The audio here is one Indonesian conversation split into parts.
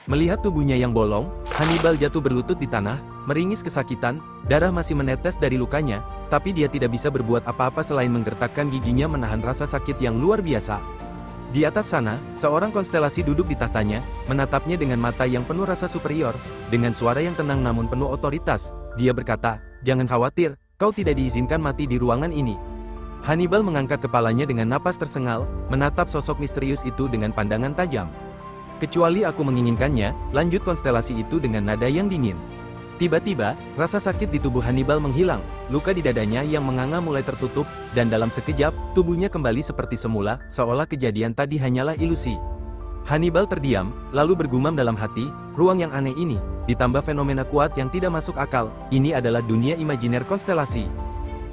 Melihat tubuhnya yang bolong, Hannibal jatuh berlutut di tanah, meringis kesakitan, darah masih menetes dari lukanya, tapi dia tidak bisa berbuat apa-apa selain menggertakkan giginya menahan rasa sakit yang luar biasa. Di atas sana, seorang konstelasi duduk di tahtanya, menatapnya dengan mata yang penuh rasa superior, dengan suara yang tenang namun penuh otoritas. Dia berkata, "Jangan khawatir, kau tidak diizinkan mati di ruangan ini." Hannibal mengangkat kepalanya dengan napas tersengal, menatap sosok misterius itu dengan pandangan tajam. "Kecuali aku menginginkannya," lanjut konstelasi itu dengan nada yang dingin. Tiba-tiba, rasa sakit di tubuh Hannibal menghilang, luka di dadanya yang menganga mulai tertutup, dan dalam sekejap, tubuhnya kembali seperti semula, seolah kejadian tadi hanyalah ilusi. Hannibal terdiam, lalu bergumam dalam hati, ruang yang aneh ini, ditambah fenomena kuat yang tidak masuk akal, ini adalah dunia imajiner konstelasi.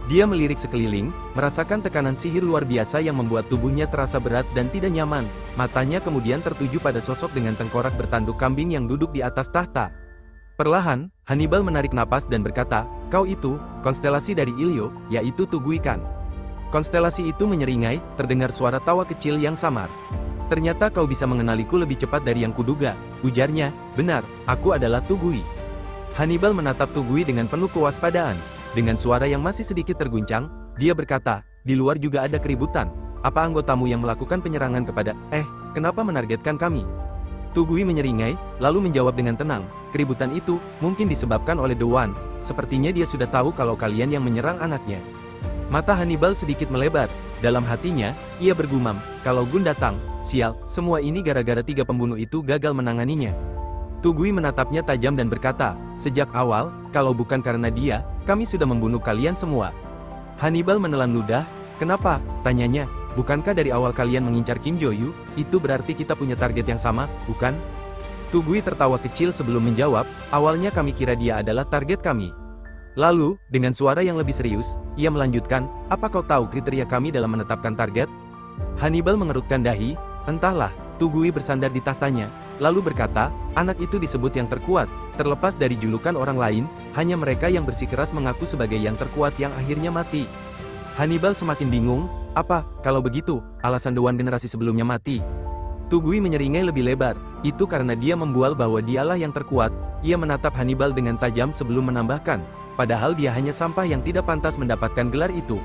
Dia melirik sekeliling, merasakan tekanan sihir luar biasa yang membuat tubuhnya terasa berat dan tidak nyaman. Matanya kemudian tertuju pada sosok dengan tengkorak bertanduk kambing yang duduk di atas tahta. Perlahan, Hannibal menarik napas dan berkata, "Kau itu, konstelasi dari Ilio, yaitu Tuguikan." Konstelasi itu menyeringai, terdengar suara tawa kecil yang samar. "Ternyata kau bisa mengenaliku lebih cepat dari yang kuduga," ujarnya. "Benar, aku adalah Tugui." Hannibal menatap Tugui dengan penuh kewaspadaan. Dengan suara yang masih sedikit terguncang, dia berkata, "Di luar juga ada keributan. Apa anggotamu yang melakukan penyerangan kepada, kenapa menargetkan kami?" Tugui menyeringai, lalu menjawab dengan tenang, "Keributan itu, mungkin disebabkan oleh The One. Sepertinya dia sudah tahu kalau kalian yang menyerang anaknya." Mata Hannibal sedikit melebar. Dalam hatinya, ia bergumam, "Kalau Gun datang, sial, semua ini gara-gara 3 pembunuh itu gagal menanganinya." Tugui menatapnya tajam dan berkata, "Sejak awal, kalau bukan karena dia, kami sudah membunuh kalian semua." Hannibal menelan ludah. "Kenapa?" tanyanya. "Bukankah dari awal kalian mengincar Kim Jo-yu? Itu berarti kita punya target yang sama, bukan?" Tugui tertawa kecil sebelum menjawab, "Awalnya kami kira dia adalah target kami." Lalu, dengan suara yang lebih serius, ia melanjutkan, "Apa kau tahu kriteria kami dalam menetapkan target?" Hannibal mengerutkan dahi. "Entahlah." Tugui bersandar di tahtanya, lalu berkata, "Anak itu disebut yang terkuat, terlepas dari julukan orang lain, hanya mereka yang bersikeras mengaku sebagai yang terkuat yang akhirnya mati." Hannibal semakin bingung. "Apa, kalau begitu, alasan Dewan generasi sebelumnya mati?" Tugui menyeringai lebih lebar. "Itu karena dia membual bahwa dialah yang terkuat." Ia menatap Hannibal dengan tajam sebelum menambahkan, "Padahal dia hanya sampah yang tidak pantas mendapatkan gelar itu."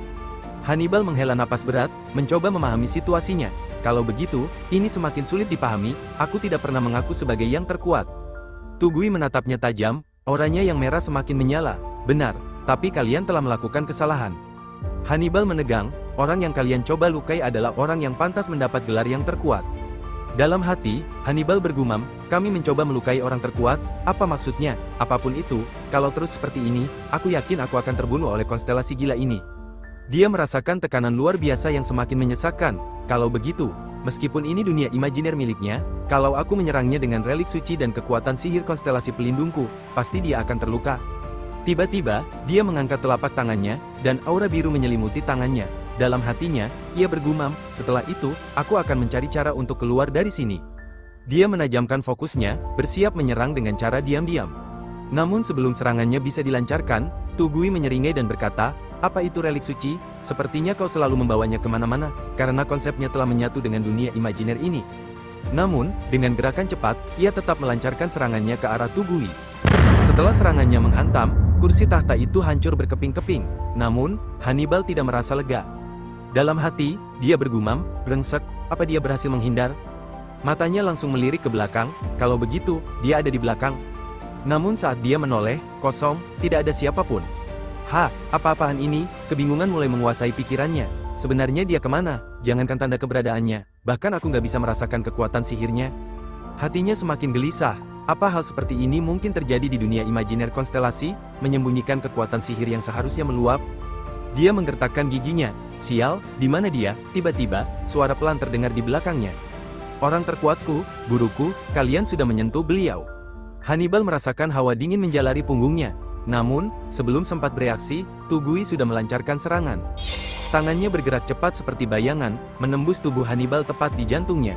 Hannibal menghela napas berat, mencoba memahami situasinya. "Kalau begitu, ini semakin sulit dipahami, aku tidak pernah mengaku sebagai yang terkuat." Tugui menatapnya tajam, auranya yang merah semakin menyala. "Benar, tapi kalian telah melakukan kesalahan." Hannibal menegang, "Orang yang kalian coba lukai adalah orang yang pantas mendapat gelar yang terkuat." Dalam hati, Hannibal bergumam, "Kami mencoba melukai orang terkuat, apa maksudnya? Apapun itu, kalau terus seperti ini, aku yakin aku akan terbunuh oleh konstelasi gila ini." Dia merasakan tekanan luar biasa yang semakin menyesakkan. "Kalau begitu, meskipun ini dunia imajiner miliknya, kalau aku menyerangnya dengan relik suci dan kekuatan sihir konstelasi pelindungku, pasti dia akan terluka." Tiba-tiba, dia mengangkat telapak tangannya, dan aura biru menyelimuti tangannya. Dalam hatinya, ia bergumam, "Setelah itu, aku akan mencari cara untuk keluar dari sini." Dia menajamkan fokusnya, bersiap menyerang dengan cara diam-diam. Namun sebelum serangannya bisa dilancarkan, Tugui menyeringai dan berkata, "Apa itu relik suci? Sepertinya kau selalu membawanya kemana-mana, karena konsepnya telah menyatu dengan dunia imajiner ini." Namun, dengan gerakan cepat, ia tetap melancarkan serangannya ke arah Tugui. Setelah serangannya menghantam, kursi tahta itu hancur berkeping-keping. Namun, Hannibal tidak merasa lega. Dalam hati, dia bergumam, "Brengsek, apa dia berhasil menghindar?" Matanya langsung melirik ke belakang. Kalau begitu, dia ada di belakang. Namun saat dia menoleh, kosong, tidak ada siapapun. Apa-apaan ini? Kebingungan mulai menguasai pikirannya. Sebenarnya dia kemana? Jangankan tanda keberadaannya, bahkan aku nggak bisa merasakan kekuatan sihirnya. Hatinya semakin gelisah. Apa hal seperti ini mungkin terjadi di dunia imajiner konstelasi, menyembunyikan kekuatan sihir yang seharusnya meluap? Dia menggertakkan giginya. Sial, di mana dia? Tiba-tiba, suara pelan terdengar di belakangnya. "Orang terkuatku, guruku, kalian sudah menyentuh beliau." Hannibal merasakan hawa dingin menjalari punggungnya. Namun, sebelum sempat bereaksi, Tugui sudah melancarkan serangan. Tangannya bergerak cepat seperti bayangan, menembus tubuh Hannibal tepat di jantungnya.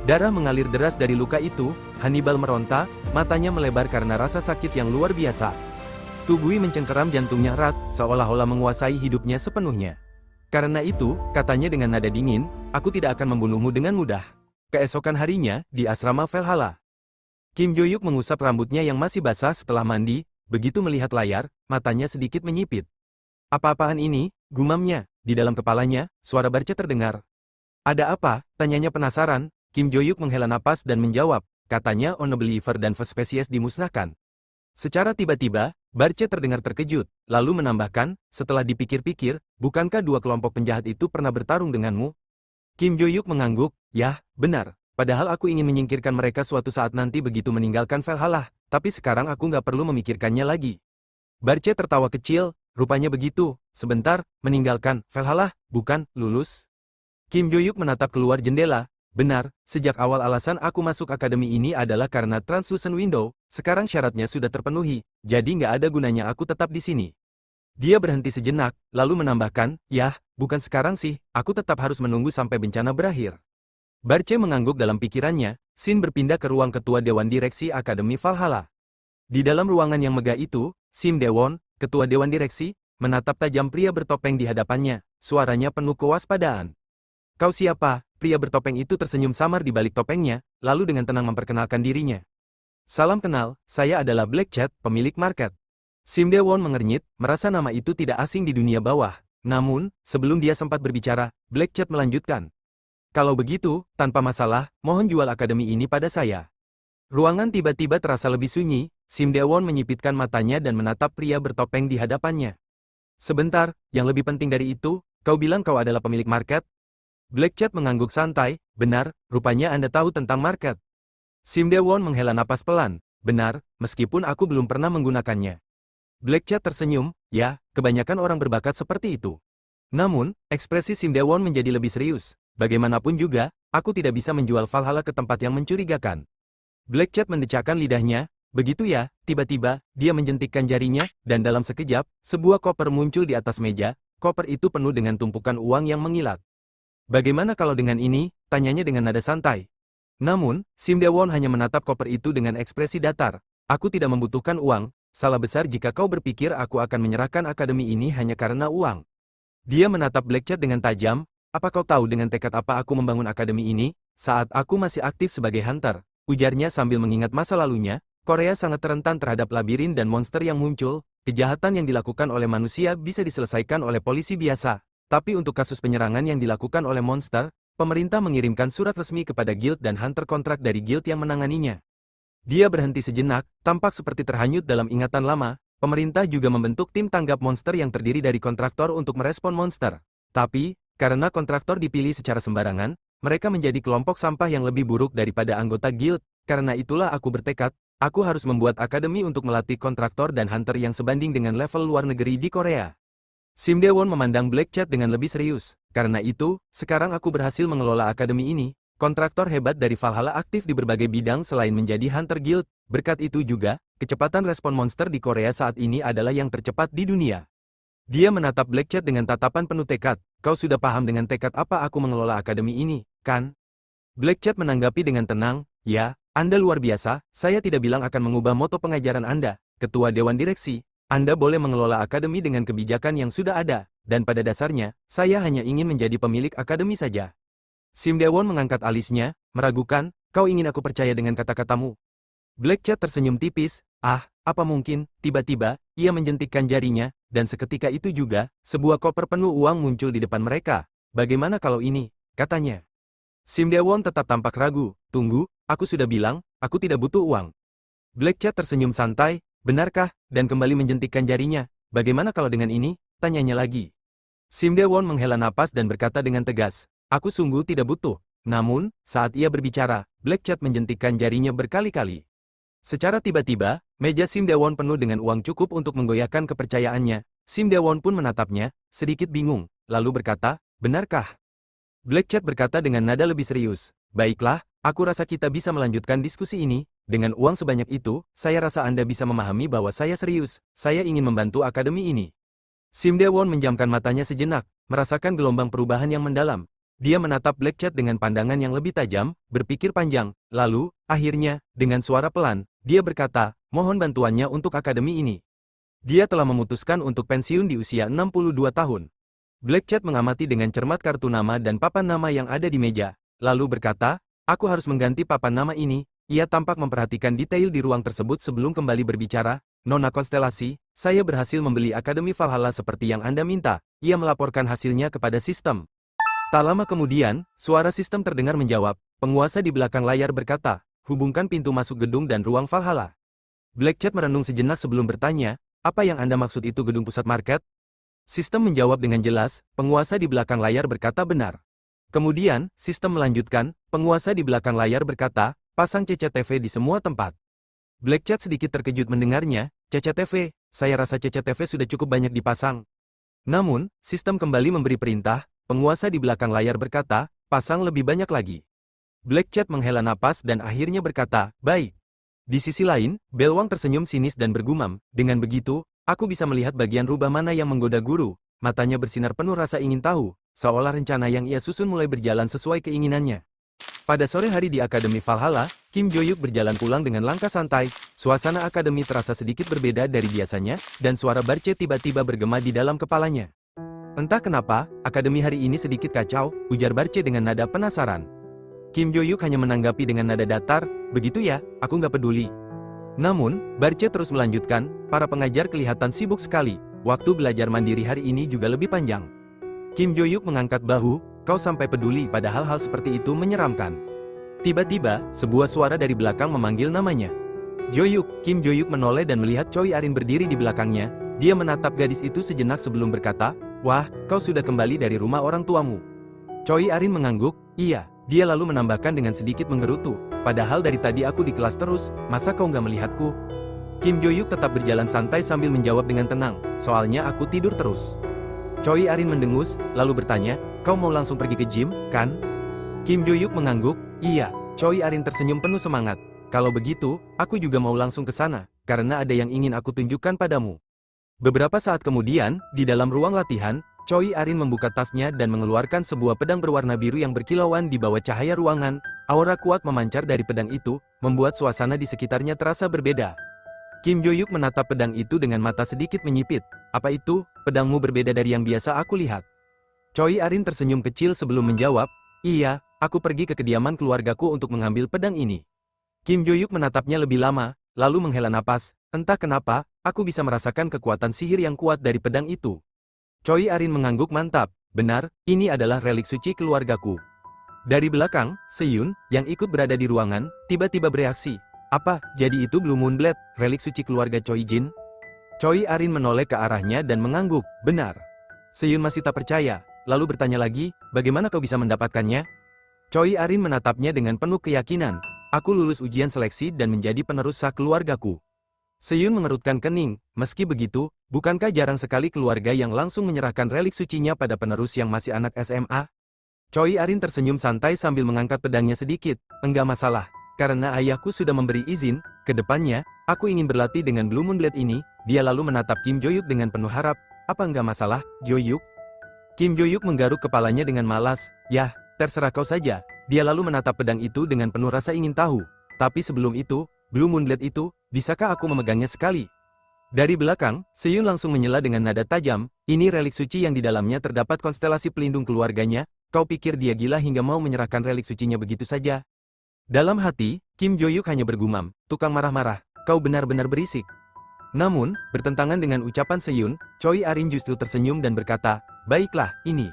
Darah mengalir deras dari luka itu. Hannibal meronta, matanya melebar karena rasa sakit yang luar biasa. Tugui mencengkeram jantungnya erat, seolah-olah menguasai hidupnya sepenuhnya. "Karena itu," katanya dengan nada dingin, "aku tidak akan membunuhmu dengan mudah." Keesokan harinya, di asrama Valhalla. Kim Jo-yuk mengusap rambutnya yang masih basah setelah mandi, begitu melihat layar, matanya sedikit menyipit. Apa-apaan ini? Gumamnya. Di dalam kepalanya, suara Barce terdengar. Ada apa? Tanyanya penasaran. Kim Jo-yuk menghela napas dan menjawab, katanya Unbeliever dan First Species dimusnahkan. Secara tiba-tiba, Barce terdengar terkejut, lalu menambahkan, setelah dipikir-pikir, bukankah dua kelompok penjahat itu pernah bertarung denganmu? Kim Jo-yuk mengangguk, yah, benar. Padahal aku ingin menyingkirkan mereka suatu saat nanti begitu meninggalkan Valhalla, tapi sekarang aku nggak perlu memikirkannya lagi. Barce tertawa kecil, rupanya begitu. Sebentar, meninggalkan Valhalla, bukan lulus. Kim Jo-yuk menatap keluar jendela. Benar, sejak awal alasan aku masuk akademi ini adalah karena Translucent Window, sekarang syaratnya sudah terpenuhi, jadi nggak ada gunanya aku tetap di sini. Dia berhenti sejenak, lalu menambahkan, yah, bukan sekarang sih, aku tetap harus menunggu sampai bencana berakhir. Barce mengangguk dalam pikirannya, Shin berpindah ke ruang ketua Dewan Direksi Akademi Valhalla. Di dalam ruangan yang megah itu, Shin Daewon, ketua Dewan Direksi, menatap tajam pria bertopeng di hadapannya, suaranya penuh kewaspadaan. Kau siapa? Pria bertopeng itu tersenyum samar di balik topengnya, lalu dengan tenang memperkenalkan dirinya. Salam kenal, saya adalah Black Cat, pemilik market. Shin Daewon mengernyit, merasa nama itu tidak asing di dunia bawah. Namun, sebelum dia sempat berbicara, Black Cat melanjutkan. Kalau begitu, tanpa masalah, mohon jual akademi ini pada saya. Ruangan tiba-tiba terasa lebih sunyi, Shin Daewon menyipitkan matanya dan menatap pria bertopeng di hadapannya. Sebentar, yang lebih penting dari itu, kau bilang kau adalah pemilik market? Black Cat mengangguk santai, benar, rupanya Anda tahu tentang market. Shin Daewon menghela napas pelan, benar, meskipun aku belum pernah menggunakannya. Black Cat tersenyum, ya, kebanyakan orang berbakat seperti itu. Namun, ekspresi Shin Daewon menjadi lebih serius. Bagaimanapun juga, aku tidak bisa menjual Valhalla ke tempat yang mencurigakan. Black Cat mendecakkan lidahnya, begitu ya, tiba-tiba, dia menjentikkan jarinya, dan dalam sekejap, sebuah koper muncul di atas meja, koper itu penuh dengan tumpukan uang yang mengilat. Bagaimana kalau dengan ini? Tanyanya dengan nada santai. Namun, Shin Daewon hanya menatap koper itu dengan ekspresi datar. Aku tidak membutuhkan uang, salah besar jika kau berpikir aku akan menyerahkan akademi ini hanya karena uang. Dia menatap Black Cat dengan tajam, apa kau tahu dengan tekad apa aku membangun akademi ini? Saat aku masih aktif sebagai hunter, ujarnya sambil mengingat masa lalunya, Korea sangat rentan terhadap labirin dan monster yang muncul, kejahatan yang dilakukan oleh manusia bisa diselesaikan oleh polisi biasa. Tapi untuk kasus penyerangan yang dilakukan oleh monster, pemerintah mengirimkan surat resmi kepada guild dan hunter kontrak dari guild yang menanganinya. Dia berhenti sejenak, tampak seperti terhanyut dalam ingatan lama. Pemerintah juga membentuk tim tanggap monster yang terdiri dari kontraktor untuk merespon monster. Tapi, karena kontraktor dipilih secara sembarangan, mereka menjadi kelompok sampah yang lebih buruk daripada anggota guild. Karena itulah aku bertekad, aku harus membuat akademi untuk melatih kontraktor dan hunter yang sebanding dengan level luar negeri di Korea. Shin Daewon memandang Black Cat dengan lebih serius. Karena itu, sekarang aku berhasil mengelola akademi ini. Kontraktor hebat dari Valhalla aktif di berbagai bidang selain menjadi Hunter Guild. Berkat itu juga, kecepatan respon monster di Korea saat ini adalah yang tercepat di dunia. Dia menatap Black Cat dengan tatapan penuh tekad. Kau sudah paham dengan tekad apa aku mengelola akademi ini, kan? Black Cat menanggapi dengan tenang, ya, Anda luar biasa, saya tidak bilang akan mengubah moto pengajaran Anda, Ketua Dewan Direksi. Anda boleh mengelola akademi dengan kebijakan yang sudah ada, dan pada dasarnya, saya hanya ingin menjadi pemilik akademi saja. Shin Daewon mengangkat alisnya, meragukan, kau ingin aku percaya dengan kata-katamu? Black Cat tersenyum tipis, apa mungkin, tiba-tiba, ia menjentikkan jarinya, dan seketika itu juga, sebuah koper penuh uang muncul di depan mereka. Bagaimana kalau ini? Katanya. Shin Daewon tetap tampak ragu, tunggu, aku sudah bilang, aku tidak butuh uang. Black Cat tersenyum santai, benarkah? Dan kembali menjentikkan jarinya. Bagaimana kalau dengan ini? Tanyanya lagi. Shin Daewon menghela napas dan berkata dengan tegas, aku sungguh tidak butuh. Namun, saat ia berbicara, Black Cat menjentikkan jarinya berkali-kali. Secara tiba-tiba, meja Shin Daewon penuh dengan uang cukup untuk menggoyahkan kepercayaannya. Shin Daewon pun menatapnya, sedikit bingung, lalu berkata, benarkah? Black Cat berkata dengan nada lebih serius, baiklah, aku rasa kita bisa melanjutkan diskusi ini. Dengan uang sebanyak itu, saya rasa Anda bisa memahami bahwa saya serius. Saya ingin membantu akademi ini. Shin Daewon menjamkan matanya sejenak, merasakan gelombang perubahan yang mendalam. Dia menatap Black Cat dengan pandangan yang lebih tajam, berpikir panjang. Lalu, akhirnya, dengan suara pelan, dia berkata, mohon bantuannya untuk akademi ini. Dia telah memutuskan untuk pensiun di usia 62 tahun. Black Cat mengamati dengan cermat kartu nama dan papan nama yang ada di meja, lalu berkata, aku harus mengganti papan nama ini. ia tampak memperhatikan detail di ruang tersebut sebelum kembali berbicara. Nona Konstelasi, saya berhasil membeli Akademi Valhalla seperti yang Anda minta. Ia melaporkan hasilnya kepada sistem. Tak lama kemudian, suara sistem terdengar menjawab. Penguasa di belakang layar berkata, hubungkan pintu masuk gedung dan ruang Valhalla. Black Cat merenung sejenak sebelum bertanya, apa yang Anda maksud itu gedung pusat market? Sistem menjawab dengan jelas, penguasa di belakang layar berkata benar. Kemudian, sistem melanjutkan, penguasa di belakang layar berkata, pasang CCTV di semua tempat. Black Cat sedikit terkejut mendengarnya, CCTV, saya rasa CCTV sudah cukup banyak dipasang. Namun, sistem kembali memberi perintah, penguasa di belakang layar berkata, pasang lebih banyak lagi. Black Cat menghela napas dan akhirnya berkata, baik. Di sisi lain, Belwang tersenyum sinis dan bergumam, dengan begitu, aku bisa melihat bagian rubah mana yang menggoda guru. Matanya bersinar penuh rasa ingin tahu, seolah rencana yang ia susun mulai berjalan sesuai keinginannya. Pada sore hari di Akademi Valhalla, Kim Jo-yuk berjalan pulang dengan langkah santai. Suasana akademi terasa sedikit berbeda dari biasanya, dan suara Barce tiba-tiba bergema di dalam kepalanya. Entah kenapa, akademi hari ini sedikit kacau, ujar Barce dengan nada penasaran. Kim Jo-yuk hanya menanggapi dengan nada datar, begitu ya, aku nggak peduli. Namun, Barce terus melanjutkan, para pengajar kelihatan sibuk sekali, waktu belajar mandiri hari ini juga lebih panjang. Kim Jo-yuk mengangkat bahu, kau sampai peduli pada hal-hal seperti itu menyeramkan. Tiba-tiba, sebuah suara dari belakang memanggil namanya. Jo-yuk, Kim Jo-yuk menoleh dan melihat Choi Arin berdiri di belakangnya. Dia menatap gadis itu sejenak sebelum berkata, wah, kau sudah kembali dari rumah orang tuamu. Choi Arin mengangguk, iya. Dia lalu menambahkan dengan sedikit menggerutu, padahal dari tadi aku di kelas terus, masa kau nggak melihatku? Kim Jo-yuk tetap berjalan santai sambil menjawab dengan tenang, soalnya aku tidur terus. Choi Arin mendengus, lalu bertanya, kau mau langsung pergi ke gym, kan? Kim Jo-yuk mengangguk, iya. Choi Arin tersenyum penuh semangat. Kalau begitu, aku juga mau langsung ke sana, karena ada yang ingin aku tunjukkan padamu. Beberapa saat kemudian, di dalam ruang latihan, Choi Arin membuka tasnya dan mengeluarkan sebuah pedang berwarna biru yang berkilauan di bawah cahaya ruangan. Aura kuat memancar dari pedang itu, membuat suasana di sekitarnya terasa berbeda. Kim Jo-yuk menatap pedang itu dengan mata sedikit menyipit. Apa itu, pedangmu berbeda dari yang biasa aku lihat? Choi Arin tersenyum kecil sebelum menjawab, iya, aku pergi ke kediaman keluargaku untuk mengambil pedang ini. Kim Jo-yuk menatapnya lebih lama, lalu menghela napas, entah kenapa, aku bisa merasakan kekuatan sihir yang kuat dari pedang itu. Choi Arin mengangguk mantap, benar, ini adalah relik suci keluargaku. Dari belakang, Seyun, yang ikut berada di ruangan, tiba-tiba bereaksi. Apa, jadi itu Blue Moon Blade, relik suci keluarga Choi Jin? Choi Arin menoleh ke arahnya dan mengangguk, benar. Seyun masih tak percaya, lalu bertanya lagi, bagaimana kau bisa mendapatkannya? Choi Arin menatapnya dengan penuh keyakinan, aku lulus ujian seleksi dan menjadi penerus sah keluargaku. Seyun mengerutkan kening, meski begitu, bukankah jarang sekali keluarga yang langsung menyerahkan relik sucinya pada penerus yang masih anak SMA? Choi Arin tersenyum santai sambil mengangkat pedangnya sedikit, enggak masalah, karena ayahku sudah memberi izin, ke depannya, aku ingin berlatih dengan Blue Moon Blade ini. Dia lalu menatap Kim Jo-yuk dengan penuh harap, apa enggak masalah, Jo-yuk? Kim Jo-yuk menggaruk kepalanya dengan malas, yah, terserah kau saja. Dia lalu menatap pedang itu dengan penuh rasa ingin tahu, tapi sebelum itu, Blue Moon Blade itu, bisakah aku memegangnya sekali? Dari belakang, Seyun langsung menyela dengan nada tajam, ini relik suci yang di dalamnya terdapat konstelasi pelindung keluarganya, kau pikir dia gila hingga mau menyerahkan relik sucinya begitu saja? Dalam hati, Kim Jo-yuk hanya bergumam, tukang marah-marah, kau benar-benar berisik. Namun, bertentangan dengan ucapan Seyun, Choi Arin justru tersenyum dan berkata, baiklah, ini.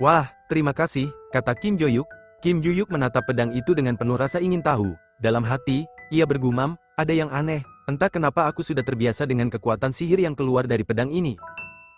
Wah, terima kasih, kata Kim Jo-yuk. Kim Jo-yuk menatap pedang itu dengan penuh rasa ingin tahu. Dalam hati, ia bergumam, ada yang aneh, entah kenapa aku sudah terbiasa dengan kekuatan sihir yang keluar dari pedang ini.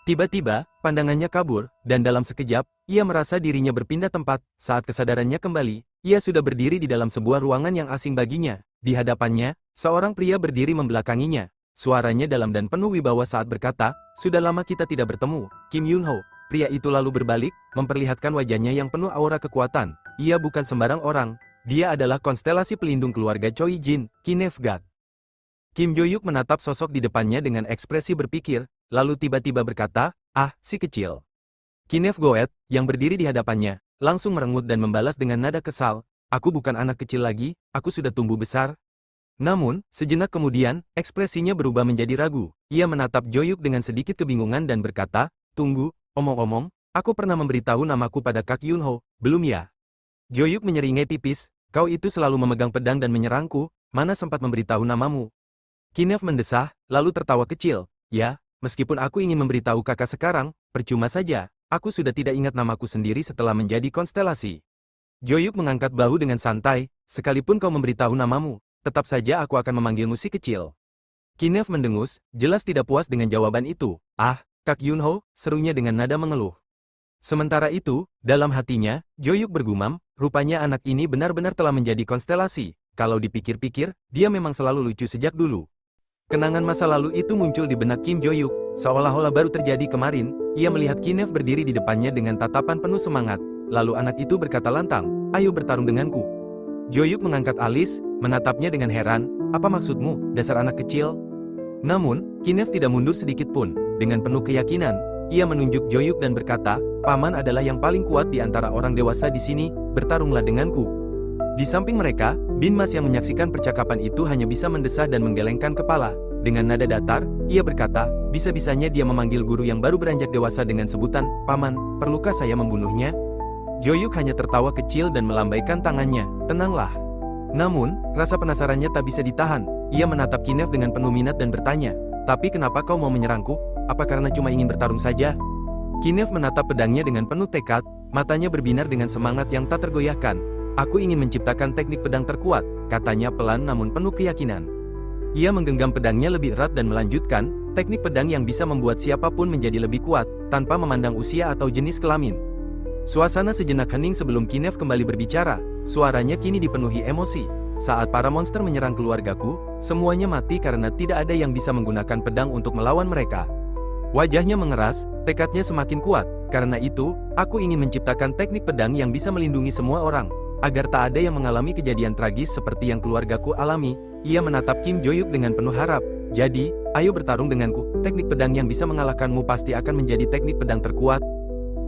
Tiba-tiba, pandangannya kabur, dan dalam sekejap, ia merasa dirinya berpindah tempat. Saat kesadarannya kembali, ia sudah berdiri di dalam sebuah ruangan yang asing baginya. Di hadapannya, seorang pria berdiri membelakanginya. Suaranya dalam dan penuh wibawa saat berkata, sudah lama kita tidak bertemu, Kim Yun-ho. Pria itu lalu berbalik, memperlihatkan wajahnya yang penuh aura kekuatan. Ia bukan sembarang orang. Dia adalah konstelasi pelindung keluarga Choi Jin, Kinef God. Kim Jo-yuk menatap sosok di depannya dengan ekspresi berpikir, lalu tiba-tiba berkata, ah, si kecil. Kinef Goet, yang berdiri di hadapannya, langsung merengut dan membalas dengan nada kesal, aku bukan anak kecil lagi, aku sudah tumbuh besar. Namun, sejenak kemudian, ekspresinya berubah menjadi ragu. Ia menatap Jo-yuk dengan sedikit kebingungan dan berkata, tunggu, omong-omong, aku pernah memberitahu namaku pada Kak Yun-ho, belum ya? Jo-yuk menyeringai tipis, kau itu selalu memegang pedang dan menyerangku, mana sempat memberitahu namamu. Kinev mendesah, lalu tertawa kecil. Ya, meskipun aku ingin memberitahu kakak sekarang, percuma saja, aku sudah tidak ingat namaku sendiri setelah menjadi konstelasi. Joyuk mengangkat bahu dengan santai, sekalipun kau memberitahu namamu, tetap saja aku akan memanggilmu si kecil. Kinev mendengus, jelas tidak puas dengan jawaban itu. Ah, Kak Yunho, serunya dengan nada mengeluh. Sementara itu, dalam hatinya, Joyuk bergumam, rupanya anak ini benar-benar telah menjadi konstelasi. Kalau dipikir-pikir, dia memang selalu lucu sejak dulu. Kenangan masa lalu itu muncul di benak Kim Joyuk, seolah-olah baru terjadi kemarin. Ia melihat Kinev berdiri di depannya dengan tatapan penuh semangat. Lalu anak itu berkata lantang, ayo bertarung denganku. Joyuk mengangkat alis, menatapnya dengan heran, apa maksudmu, dasar anak kecil? Namun, Kinev tidak mundur sedikit pun. Dengan penuh keyakinan, ia menunjuk Joyuk dan berkata, paman adalah yang paling kuat di antara orang dewasa di sini, bertarunglah denganku. Di samping mereka, Bin Mas yang menyaksikan percakapan itu hanya bisa mendesah dan menggelengkan kepala. Dengan nada datar, ia berkata, bisa-bisanya dia memanggil guru yang baru beranjak dewasa dengan sebutan, paman, perlukah saya membunuhnya? Joyuk hanya tertawa kecil dan melambaikan tangannya, tenanglah. Namun, rasa penasarannya tak bisa ditahan. Ia menatap Kinev dengan penuh minat dan bertanya, tapi kenapa kau mau menyerangku? Apa karena cuma ingin bertarung saja? Kinev menatap pedangnya dengan penuh tekad, matanya berbinar dengan semangat yang tak tergoyahkan. Aku ingin menciptakan teknik pedang terkuat, katanya pelan namun penuh keyakinan. Ia menggenggam pedangnya lebih erat dan melanjutkan, teknik pedang yang bisa membuat siapapun menjadi lebih kuat, tanpa memandang usia atau jenis kelamin. Suasana sejenak hening sebelum Kinev kembali berbicara, suaranya kini dipenuhi emosi. Saat para monster menyerang keluargaku, semuanya mati karena tidak ada yang bisa menggunakan pedang untuk melawan mereka. Wajahnya mengeras, tekadnya semakin kuat, karena itu, aku ingin menciptakan teknik pedang yang bisa melindungi semua orang, agar tak ada yang mengalami kejadian tragis seperti yang keluargaku alami. Ia menatap Kim Joyuk dengan penuh harap, jadi, ayo bertarung denganku, teknik pedang yang bisa mengalahkanmu pasti akan menjadi teknik pedang terkuat.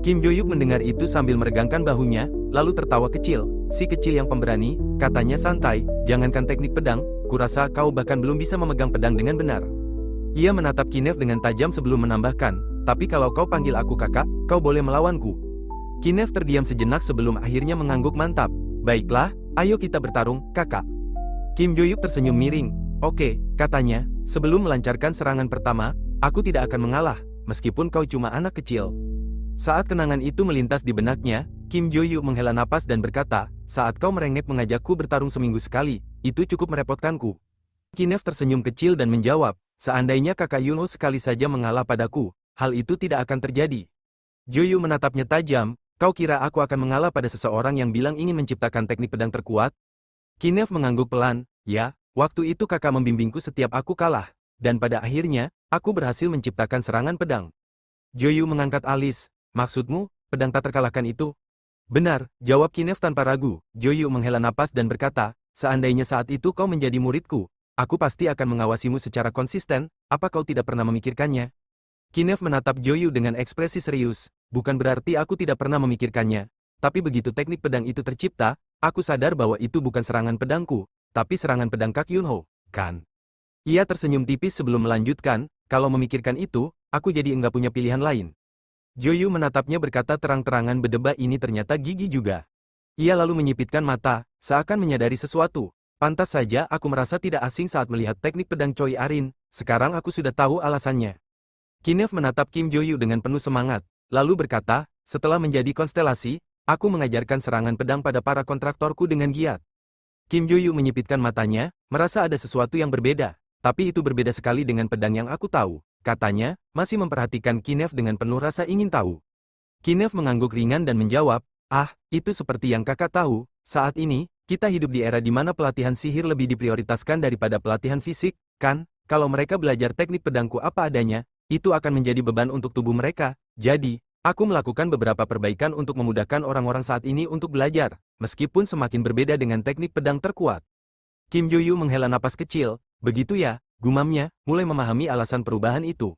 Kim Joyuk mendengar itu sambil meregangkan bahunya, lalu tertawa kecil, si kecil yang pemberani, katanya santai, jangankan teknik pedang, kurasa kau bahkan belum bisa memegang pedang dengan benar. Ia menatap Kinev dengan tajam sebelum menambahkan, tapi kalau kau panggil aku kakak, kau boleh melawanku. Kinev terdiam sejenak sebelum akhirnya mengangguk mantap. Baiklah, ayo kita bertarung, kakak. Kim Joyuk tersenyum miring. Oke, katanya, sebelum melancarkan serangan pertama, aku tidak akan mengalah, meskipun kau cuma anak kecil. Saat kenangan itu melintas di benaknya, Kim Joyuk menghela napas dan berkata, saat kau merengek mengajakku bertarung seminggu sekali, itu cukup merepotkanku. Kinev tersenyum kecil dan menjawab, seandainya kakak Yunho sekali saja mengalah padaku, hal itu tidak akan terjadi. Joyuk menatapnya tajam, kau kira aku akan mengalah pada seseorang yang bilang ingin menciptakan teknik pedang terkuat? Kinev mengangguk pelan, ya, waktu itu kakak membimbingku setiap aku kalah, dan pada akhirnya, aku berhasil menciptakan serangan pedang. Joyuk mengangkat alis, maksudmu, pedang tak terkalahkan itu? Benar, jawab Kinev tanpa ragu. Joyuk menghela napas dan berkata, seandainya saat itu kau menjadi muridku, aku pasti akan mengawasimu secara konsisten, apa kau tidak pernah memikirkannya? Kinev menatap Joyuk dengan ekspresi serius, bukan berarti aku tidak pernah memikirkannya, tapi begitu teknik pedang itu tercipta, aku sadar bahwa itu bukan serangan pedangku, tapi serangan pedang Kak Yunho, kan? Ia tersenyum tipis sebelum melanjutkan, kalau memikirkan itu, aku jadi enggak punya pilihan lain. Joyuk menatapnya berkata terang-terangan berdebat ini ternyata gigi juga. Ia lalu menyipitkan mata, seakan menyadari sesuatu. Pantas saja aku merasa tidak asing saat melihat teknik pedang Choi Arin, sekarang aku sudah tahu alasannya. Kinev menatap Kim Joyuk dengan penuh semangat, lalu berkata, setelah menjadi konstelasi, aku mengajarkan serangan pedang pada para kontraktorku dengan giat. Kim Joyuk menyipitkan matanya, merasa ada sesuatu yang berbeda, tapi itu berbeda sekali dengan pedang yang aku tahu, katanya, masih memperhatikan Kinev dengan penuh rasa ingin tahu. Kinev mengangguk ringan dan menjawab, itu seperti yang kakak tahu, saat ini, kita hidup di era di mana pelatihan sihir lebih diprioritaskan daripada pelatihan fisik, kan? Kalau mereka belajar teknik pedangku apa adanya, itu akan menjadi beban untuk tubuh mereka. Jadi, aku melakukan beberapa perbaikan untuk memudahkan orang-orang saat ini untuk belajar, meskipun semakin berbeda dengan teknik pedang terkuat. Kim Joyuk menghela napas kecil, begitu ya, gumamnya, mulai memahami alasan perubahan itu.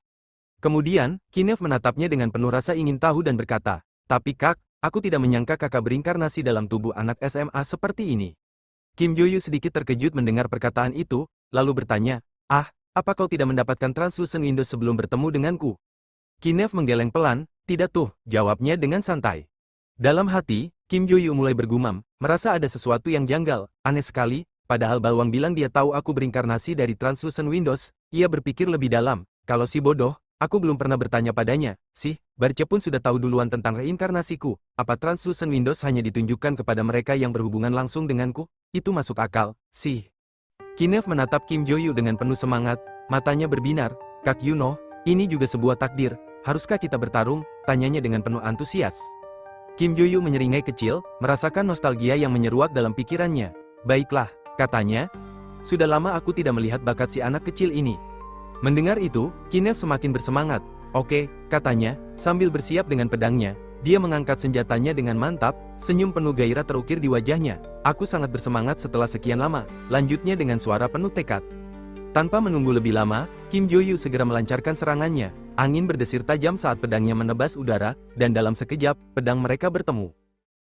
Kemudian, Kinev menatapnya dengan penuh rasa ingin tahu dan berkata, tapi kak, aku tidak menyangka kakak berinkarnasi dalam tubuh anak SMA seperti ini. Kim Joyuk sedikit terkejut mendengar perkataan itu, lalu bertanya, apa kau tidak mendapatkan translucent window sebelum bertemu denganku? Kinev menggeleng pelan, tidak tuh, jawabnya dengan santai. Dalam hati, Kim Jo-yu mulai bergumam, merasa ada sesuatu yang janggal, aneh sekali, padahal Balwang bilang dia tahu aku berinkarnasi dari Translucent Windows. Ia berpikir lebih dalam, kalau si bodoh, aku belum pernah bertanya padanya, sih, Barce pun sudah tahu duluan tentang reinkarnasiku, apa Translucent Windows hanya ditunjukkan kepada mereka yang berhubungan langsung denganku? Itu masuk akal, sih. Kinev menatap Kim Jo-yu dengan penuh semangat, matanya berbinar, Kak Yuno, ini juga sebuah takdir, haruskah kita bertarung? Tanyanya dengan penuh antusias. Kim Jo-yu menyeringai kecil, merasakan nostalgia yang menyeruak dalam pikirannya. Baiklah, katanya. Sudah lama aku tidak melihat bakat si anak kecil ini. Mendengar itu, Kinev semakin bersemangat. Oke, katanya, sambil bersiap dengan pedangnya. Dia mengangkat senjatanya dengan mantap, senyum penuh gairah terukir di wajahnya. Aku sangat bersemangat setelah sekian lama, lanjutnya dengan suara penuh tekad. Tanpa menunggu lebih lama, Kim Jo-yu segera melancarkan serangannya. Angin berdesir tajam saat pedangnya menebas udara, dan dalam sekejap, pedang mereka bertemu.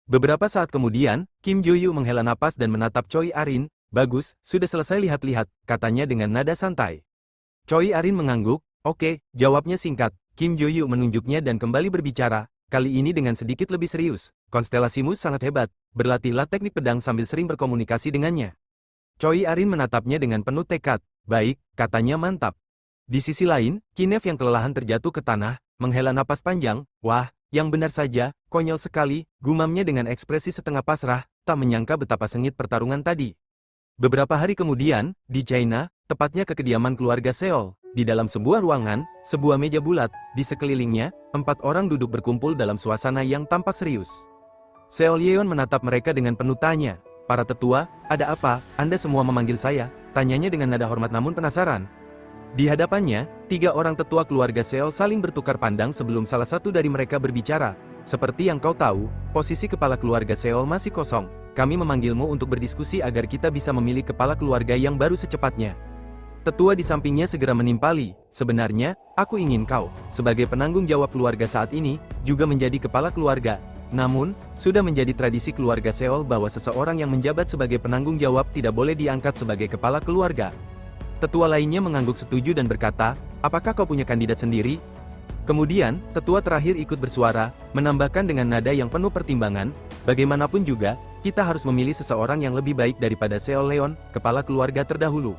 Beberapa saat kemudian, Kim Jo-yu menghela napas dan menatap Choi Arin. Bagus, sudah selesai lihat-lihat, katanya dengan nada santai. Choi Arin mengangguk. Oke, jawabnya singkat. Kim Jo-yu menunjuknya dan kembali berbicara, kali ini dengan sedikit lebih serius. Konstelasimu sangat hebat, berlatihlah teknik pedang sambil sering berkomunikasi dengannya. Choi Arin menatapnya dengan penuh tekad. Baik, katanya mantap. Di sisi lain, Kinev yang kelelahan terjatuh ke tanah, menghela napas panjang. Wah, yang benar saja, konyol sekali, gumamnya dengan ekspresi setengah pasrah, tak menyangka betapa sengit pertarungan tadi. Beberapa hari kemudian, di China, tepatnya ke kediaman keluarga Seol, di dalam sebuah ruangan, sebuah meja bulat, di sekelilingnya, 4 orang duduk berkumpul dalam suasana yang tampak serius. Seol Yeon menatap mereka dengan penuh tanya. Para tetua, ada apa? Anda semua memanggil saya? Tanyanya dengan nada hormat namun penasaran. Di hadapannya, 3 orang tetua keluarga Seol saling bertukar pandang sebelum salah satu dari mereka berbicara. Seperti yang kau tahu, posisi kepala keluarga Seol masih kosong. Kami memanggilmu untuk berdiskusi agar kita bisa memilih kepala keluarga yang baru secepatnya. Tetua di sampingnya segera menimpali. Sebenarnya, aku ingin kau, sebagai penanggung jawab keluarga saat ini, juga menjadi kepala keluarga. Namun, sudah menjadi tradisi keluarga Seol bahwa seseorang yang menjabat sebagai penanggung jawab tidak boleh diangkat sebagai kepala keluarga. Tetua lainnya mengangguk setuju dan berkata, apakah kau punya kandidat sendiri? Kemudian, tetua terakhir ikut bersuara, menambahkan dengan nada yang penuh pertimbangan, bagaimanapun juga, kita harus memilih seseorang yang lebih baik daripada Seol Leon, kepala keluarga terdahulu.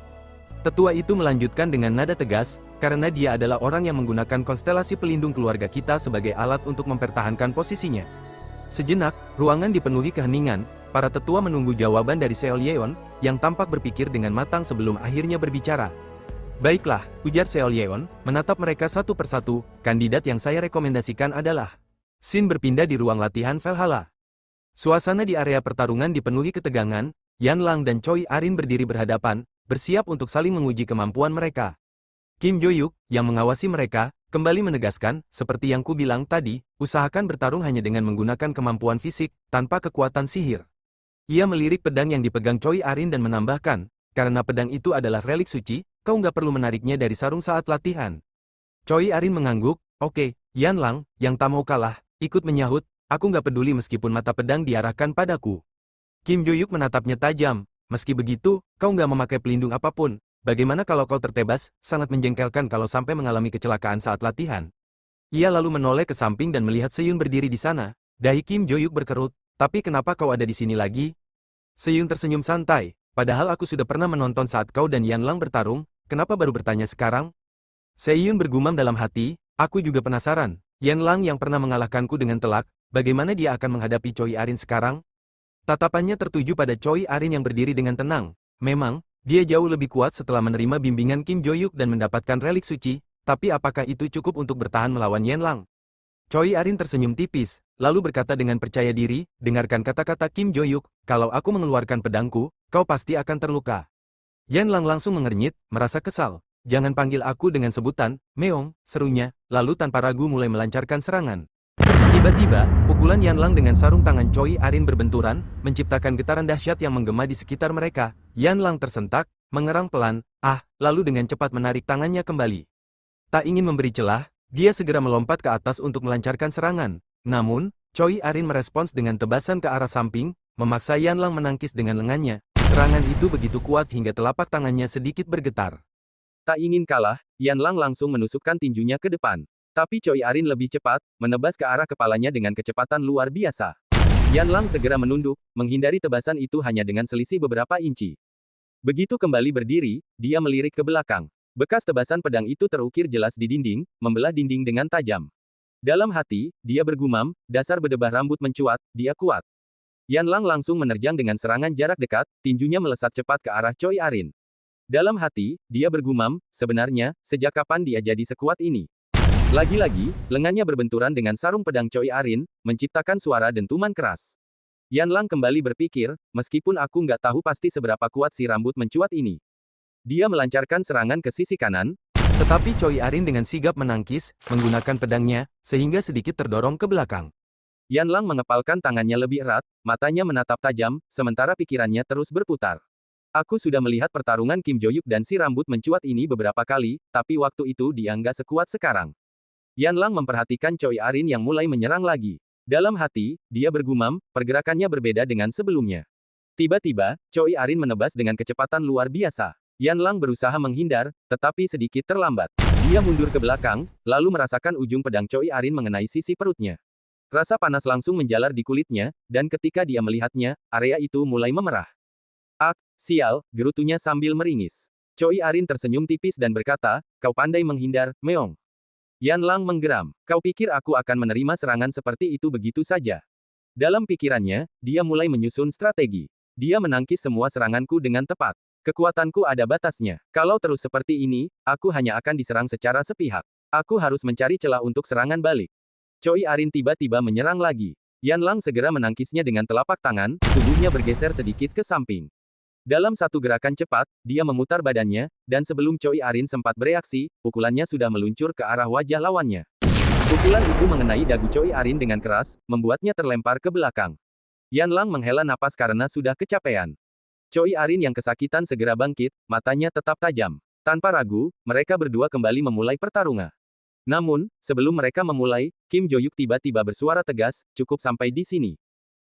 Tetua itu melanjutkan dengan nada tegas, karena dia adalah orang yang menggunakan konstelasi pelindung keluarga kita sebagai alat untuk mempertahankan posisinya. Sejenak, ruangan dipenuhi keheningan. Para tetua menunggu jawaban dari Seol Yeon, yang tampak berpikir dengan matang sebelum akhirnya berbicara. Baiklah, ujar Seol Yeon, menatap mereka satu persatu, kandidat yang saya rekomendasikan adalah. Scene berpindah di ruang latihan Valhalla. Suasana di area pertarungan dipenuhi ketegangan, Yan Lang dan Choi Arin berdiri berhadapan, bersiap untuk saling menguji kemampuan mereka. Kim Jo-yuk, yang mengawasi mereka, kembali menegaskan, seperti yang ku bilang tadi, usahakan bertarung hanya dengan menggunakan kemampuan fisik, tanpa kekuatan sihir. Ia melirik pedang yang dipegang Choi Arin dan menambahkan, karena pedang itu adalah relik suci, kau nggak perlu menariknya dari sarung saat latihan. Choi Arin mengangguk, oke, Yan Lang, yang tak mau kalah, ikut menyahut, aku nggak peduli meskipun mata pedang diarahkan padaku. Kim Jo-yuk menatapnya tajam, meski begitu, kau nggak memakai pelindung apapun, bagaimana kalau kau tertebas, sangat menjengkelkan kalau sampai mengalami kecelakaan saat latihan. Ia lalu menoleh ke samping dan melihat Seyun berdiri di sana, dahi Kim Jo-yuk berkerut. Tapi kenapa kau ada di sini lagi? Seyun tersenyum santai, padahal aku sudah pernah menonton saat kau dan Yan Lang bertarung, kenapa baru bertanya sekarang? Seyun bergumam dalam hati, aku juga penasaran, Yan Lang yang pernah mengalahkanku dengan telak, bagaimana dia akan menghadapi Choi Arin sekarang? Tatapannya tertuju pada Choi Arin yang berdiri dengan tenang, memang, dia jauh lebih kuat setelah menerima bimbingan Kim Jo-yuk dan mendapatkan relik suci, tapi apakah itu cukup untuk bertahan melawan Yan Lang? Choi Arin tersenyum tipis, lalu berkata dengan percaya diri, dengarkan kata-kata Kim Jo-yuk, kalau aku mengeluarkan pedangku, kau pasti akan terluka. Yan Lang langsung mengernyit, merasa kesal. Jangan panggil aku dengan sebutan, Meong, serunya, lalu tanpa ragu mulai melancarkan serangan. Tiba-tiba, pukulan Yan Lang dengan sarung tangan Choi Arin berbenturan, menciptakan getaran dahsyat yang menggema di sekitar mereka. Yan Lang tersentak, mengerang pelan, lalu dengan cepat menarik tangannya kembali. Tak ingin memberi celah, dia segera melompat ke atas untuk melancarkan serangan. Namun, Choi Arin merespons dengan tebasan ke arah samping, memaksa Yan Lang menangkis dengan lengannya. Serangan itu begitu kuat hingga telapak tangannya sedikit bergetar. Tak ingin kalah, Yan Lang langsung menusukkan tinjunya ke depan. Tapi Choi Arin lebih cepat, menebas ke arah kepalanya dengan kecepatan luar biasa. Yan Lang segera menunduk, menghindari tebasan itu hanya dengan selisih beberapa inci. Begitu kembali berdiri, dia melirik ke belakang. Bekas tebasan pedang itu terukir jelas di dinding, membelah dinding dengan tajam. Dalam hati, dia bergumam, dasar bedebah rambut mencuat, dia kuat. Yan Lang langsung menerjang dengan serangan jarak dekat, tinjunya melesat cepat ke arah Choi Arin. Dalam hati, dia bergumam, sebenarnya, sejak kapan dia jadi sekuat ini? Lagi-lagi, lengannya berbenturan dengan sarung pedang Choi Arin, menciptakan suara dentuman keras. Yan Lang kembali berpikir, meskipun aku nggak tahu pasti seberapa kuat si rambut mencuat ini. Dia melancarkan serangan ke sisi kanan, tetapi Choi Arin dengan sigap menangkis, menggunakan pedangnya, sehingga sedikit terdorong ke belakang. Yan Lang mengepalkan tangannya lebih erat, matanya menatap tajam, sementara pikirannya terus berputar. Aku sudah melihat pertarungan Kim Jo-yuk dan si rambut mencuat ini beberapa kali, tapi waktu itu dia nggak sekuat sekarang. Yan Lang memperhatikan Choi Arin yang mulai menyerang lagi. Dalam hati, dia bergumam, pergerakannya berbeda dengan sebelumnya. Tiba-tiba, Choi Arin menebas dengan kecepatan luar biasa. Yan Lang berusaha menghindar, tetapi sedikit terlambat. Dia mundur ke belakang, lalu merasakan ujung pedang Choi Arin mengenai sisi perutnya. Rasa panas langsung menjalar di kulitnya, dan ketika dia melihatnya, area itu mulai memerah. "Ah, sial," gerutunya sambil meringis. Choi Arin tersenyum tipis dan berkata, "Kau pandai menghindar, Meong." Yan Lang menggeram. "Kau pikir aku akan menerima serangan seperti itu begitu saja?" Dalam pikirannya, dia mulai menyusun strategi. Dia menangkis semua seranganku dengan tepat. Kekuatanku ada batasnya. Kalau terus seperti ini, aku hanya akan diserang secara sepihak. Aku harus mencari celah untuk serangan balik. Choi Arin tiba-tiba menyerang lagi. Yan Lang segera menangkisnya dengan telapak tangan, tubuhnya bergeser sedikit ke samping. Dalam satu gerakan cepat, dia memutar badannya, dan sebelum Choi Arin sempat bereaksi, pukulannya sudah meluncur ke arah wajah lawannya. Pukulan itu mengenai dagu Choi Arin dengan keras, membuatnya terlempar ke belakang. Yan Lang menghela napas karena sudah kecapean. Choi Arin yang kesakitan segera bangkit, matanya tetap tajam. Tanpa ragu, mereka berdua kembali memulai pertarungan. Namun, sebelum mereka memulai, Kim Jo-yuk tiba-tiba bersuara tegas, "Cukup sampai di sini.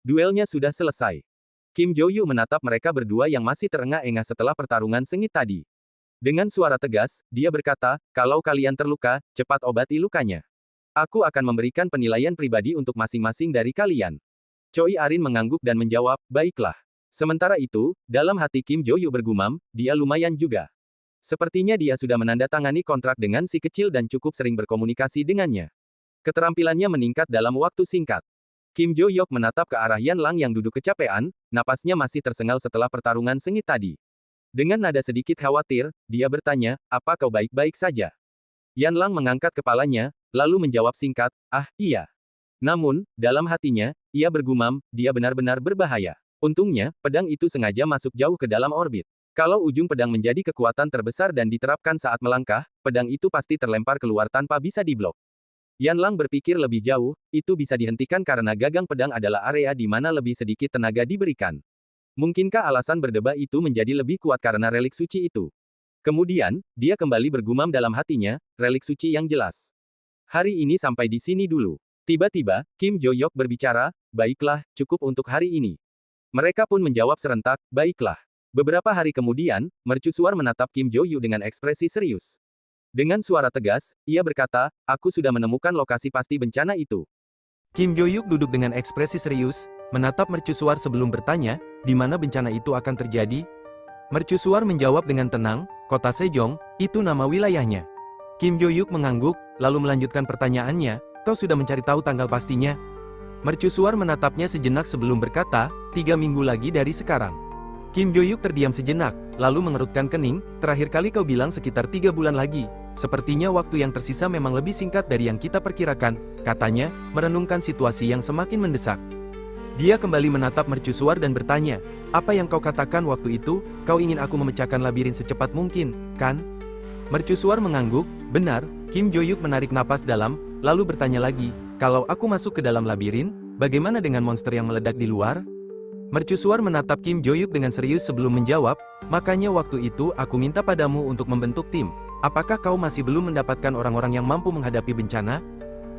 Duelnya sudah selesai." Kim Jo-yuk menatap mereka berdua yang masih terengah-engah setelah pertarungan sengit tadi. Dengan suara tegas, dia berkata, "Kalau kalian terluka, cepat obati lukanya. Aku akan memberikan penilaian pribadi untuk masing-masing dari kalian." Choi Arin mengangguk dan menjawab, "Baiklah." Sementara itu, dalam hati Kim Jo-yuk bergumam, dia lumayan juga. Sepertinya dia sudah menandatangani kontrak dengan si kecil dan cukup sering berkomunikasi dengannya. Keterampilannya meningkat dalam waktu singkat. Kim Jo-yuk menatap ke arah Yan Lang yang duduk kecapean, napasnya masih tersengal setelah pertarungan sengit tadi. Dengan nada sedikit khawatir, dia bertanya, "Apa kau baik-baik saja?" Yan Lang mengangkat kepalanya, lalu menjawab singkat, "Ah, iya." Namun, dalam hatinya, ia bergumam, dia benar-benar berbahaya. Untungnya, pedang itu sengaja masuk jauh ke dalam orbit. Kalau ujung pedang menjadi kekuatan terbesar dan diterapkan saat melangkah, pedang itu pasti terlempar keluar tanpa bisa diblok. Yan Lang berpikir lebih jauh, itu bisa dihentikan karena gagang pedang adalah area di mana lebih sedikit tenaga diberikan. Mungkinkah alasan berdebat itu menjadi lebih kuat karena relik suci itu? Kemudian, dia kembali bergumam dalam hatinya, relik suci yang jelas. Hari ini sampai di sini dulu. Tiba-tiba, Kim Jo-yuk berbicara, "Baiklah, cukup untuk hari ini." Mereka pun menjawab serentak, "Baiklah." Beberapa hari kemudian, mercusuar menatap Kim Jo-yuk dengan ekspresi serius. Dengan suara tegas, ia berkata, "Aku sudah menemukan lokasi pasti bencana itu." Kim Jo-yuk duduk dengan ekspresi serius, menatap mercusuar sebelum bertanya, di mana bencana itu akan terjadi? Mercusuar menjawab dengan tenang, "Kota Sejong, itu nama wilayahnya." Kim Jo-yuk mengangguk, lalu melanjutkan pertanyaannya, "Kau sudah mencari tahu tanggal pastinya?" Mercusuar menatapnya sejenak sebelum berkata, 3 minggu lagi dari sekarang." Kim Jo-yuk terdiam sejenak, lalu mengerutkan kening, "Terakhir kali kau bilang sekitar 3 bulan lagi. Sepertinya waktu yang tersisa memang lebih singkat dari yang kita perkirakan," katanya, merenungkan situasi yang semakin mendesak. Dia kembali menatap mercusuar dan bertanya, "Apa yang kau katakan waktu itu? Kau ingin aku memecahkan labirin secepat mungkin, kan?" Mercusuar mengangguk, "Benar." Kim Jo-yuk menarik napas dalam, lalu bertanya lagi, "Kalau aku masuk ke dalam labirin, bagaimana dengan monster yang meledak di luar?" Mercusuar menatap Kim Jo-yuk dengan serius sebelum menjawab, "Makanya waktu itu aku minta padamu untuk membentuk tim. Apakah kau masih belum mendapatkan orang-orang yang mampu menghadapi bencana?"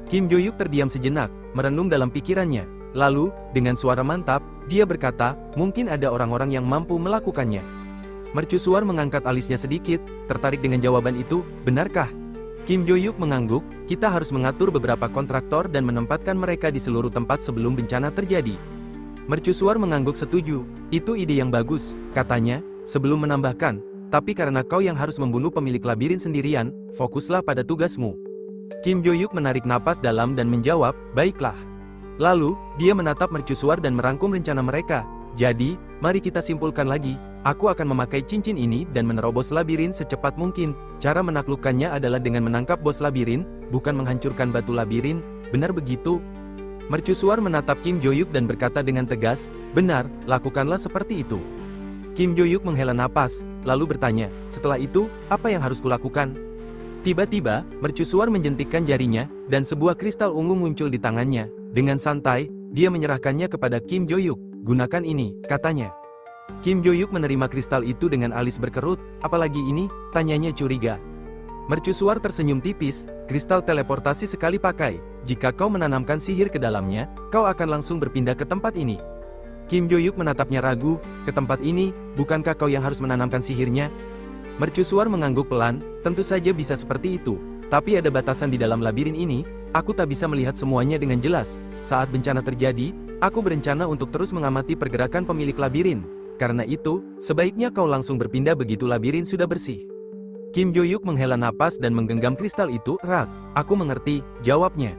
Kim Jo-yuk terdiam sejenak, merenung dalam pikirannya. Lalu, dengan suara mantap, dia berkata, "Mungkin ada orang-orang yang mampu melakukannya." Mercusuar mengangkat alisnya sedikit, tertarik dengan jawaban itu, "Benarkah?" Kim Jo-yuk mengangguk, "Kita harus mengatur beberapa kontraktor dan menempatkan mereka di seluruh tempat sebelum bencana terjadi. Mercusuar mengangguk setuju. Itu ide yang bagus, katanya, sebelum menambahkan, tapi karena kau yang harus membunuh pemilik labirin sendirian, fokuslah pada tugasmu. Kim Jo-yuk menarik napas dalam dan menjawab, baiklah. Lalu, dia menatap mercusuar dan merangkum rencana mereka. Jadi, mari kita simpulkan lagi. Aku akan memakai cincin ini dan menerobos labirin secepat mungkin. Cara menaklukkannya adalah dengan menangkap bos labirin, bukan menghancurkan batu labirin. Benar begitu? Mercusuar menatap Kim Jo-yuk dan berkata dengan tegas, benar, lakukanlah seperti itu. Kim Jo-yuk menghela napas, lalu bertanya, setelah itu, apa yang harus kulakukan? Tiba-tiba, mercusuar menjentikkan jarinya, dan sebuah kristal ungu muncul di tangannya. Dengan santai, dia menyerahkannya kepada Kim Jo-yuk. Gunakan ini, katanya. Kim Jo-yuk menerima kristal itu dengan alis berkerut. Apalagi ini? Tanyanya curiga. Mercusuar tersenyum tipis, kristal teleportasi sekali pakai. Jika kau menanamkan sihir ke dalamnya, kau akan langsung berpindah ke tempat ini. Kim Jo-yuk menatapnya ragu, ke tempat ini, bukankah kau yang harus menanamkan sihirnya? Mercusuar mengangguk pelan, tentu saja bisa seperti itu. Tapi ada batasan di dalam labirin ini, aku tak bisa melihat semuanya dengan jelas. Saat bencana terjadi, aku berencana untuk terus mengamati pergerakan pemilik labirin. Karena itu, sebaiknya kau langsung berpindah begitu labirin sudah bersih. Kim Jo-yuk menghela napas dan menggenggam kristal itu erat. Aku mengerti, jawabnya.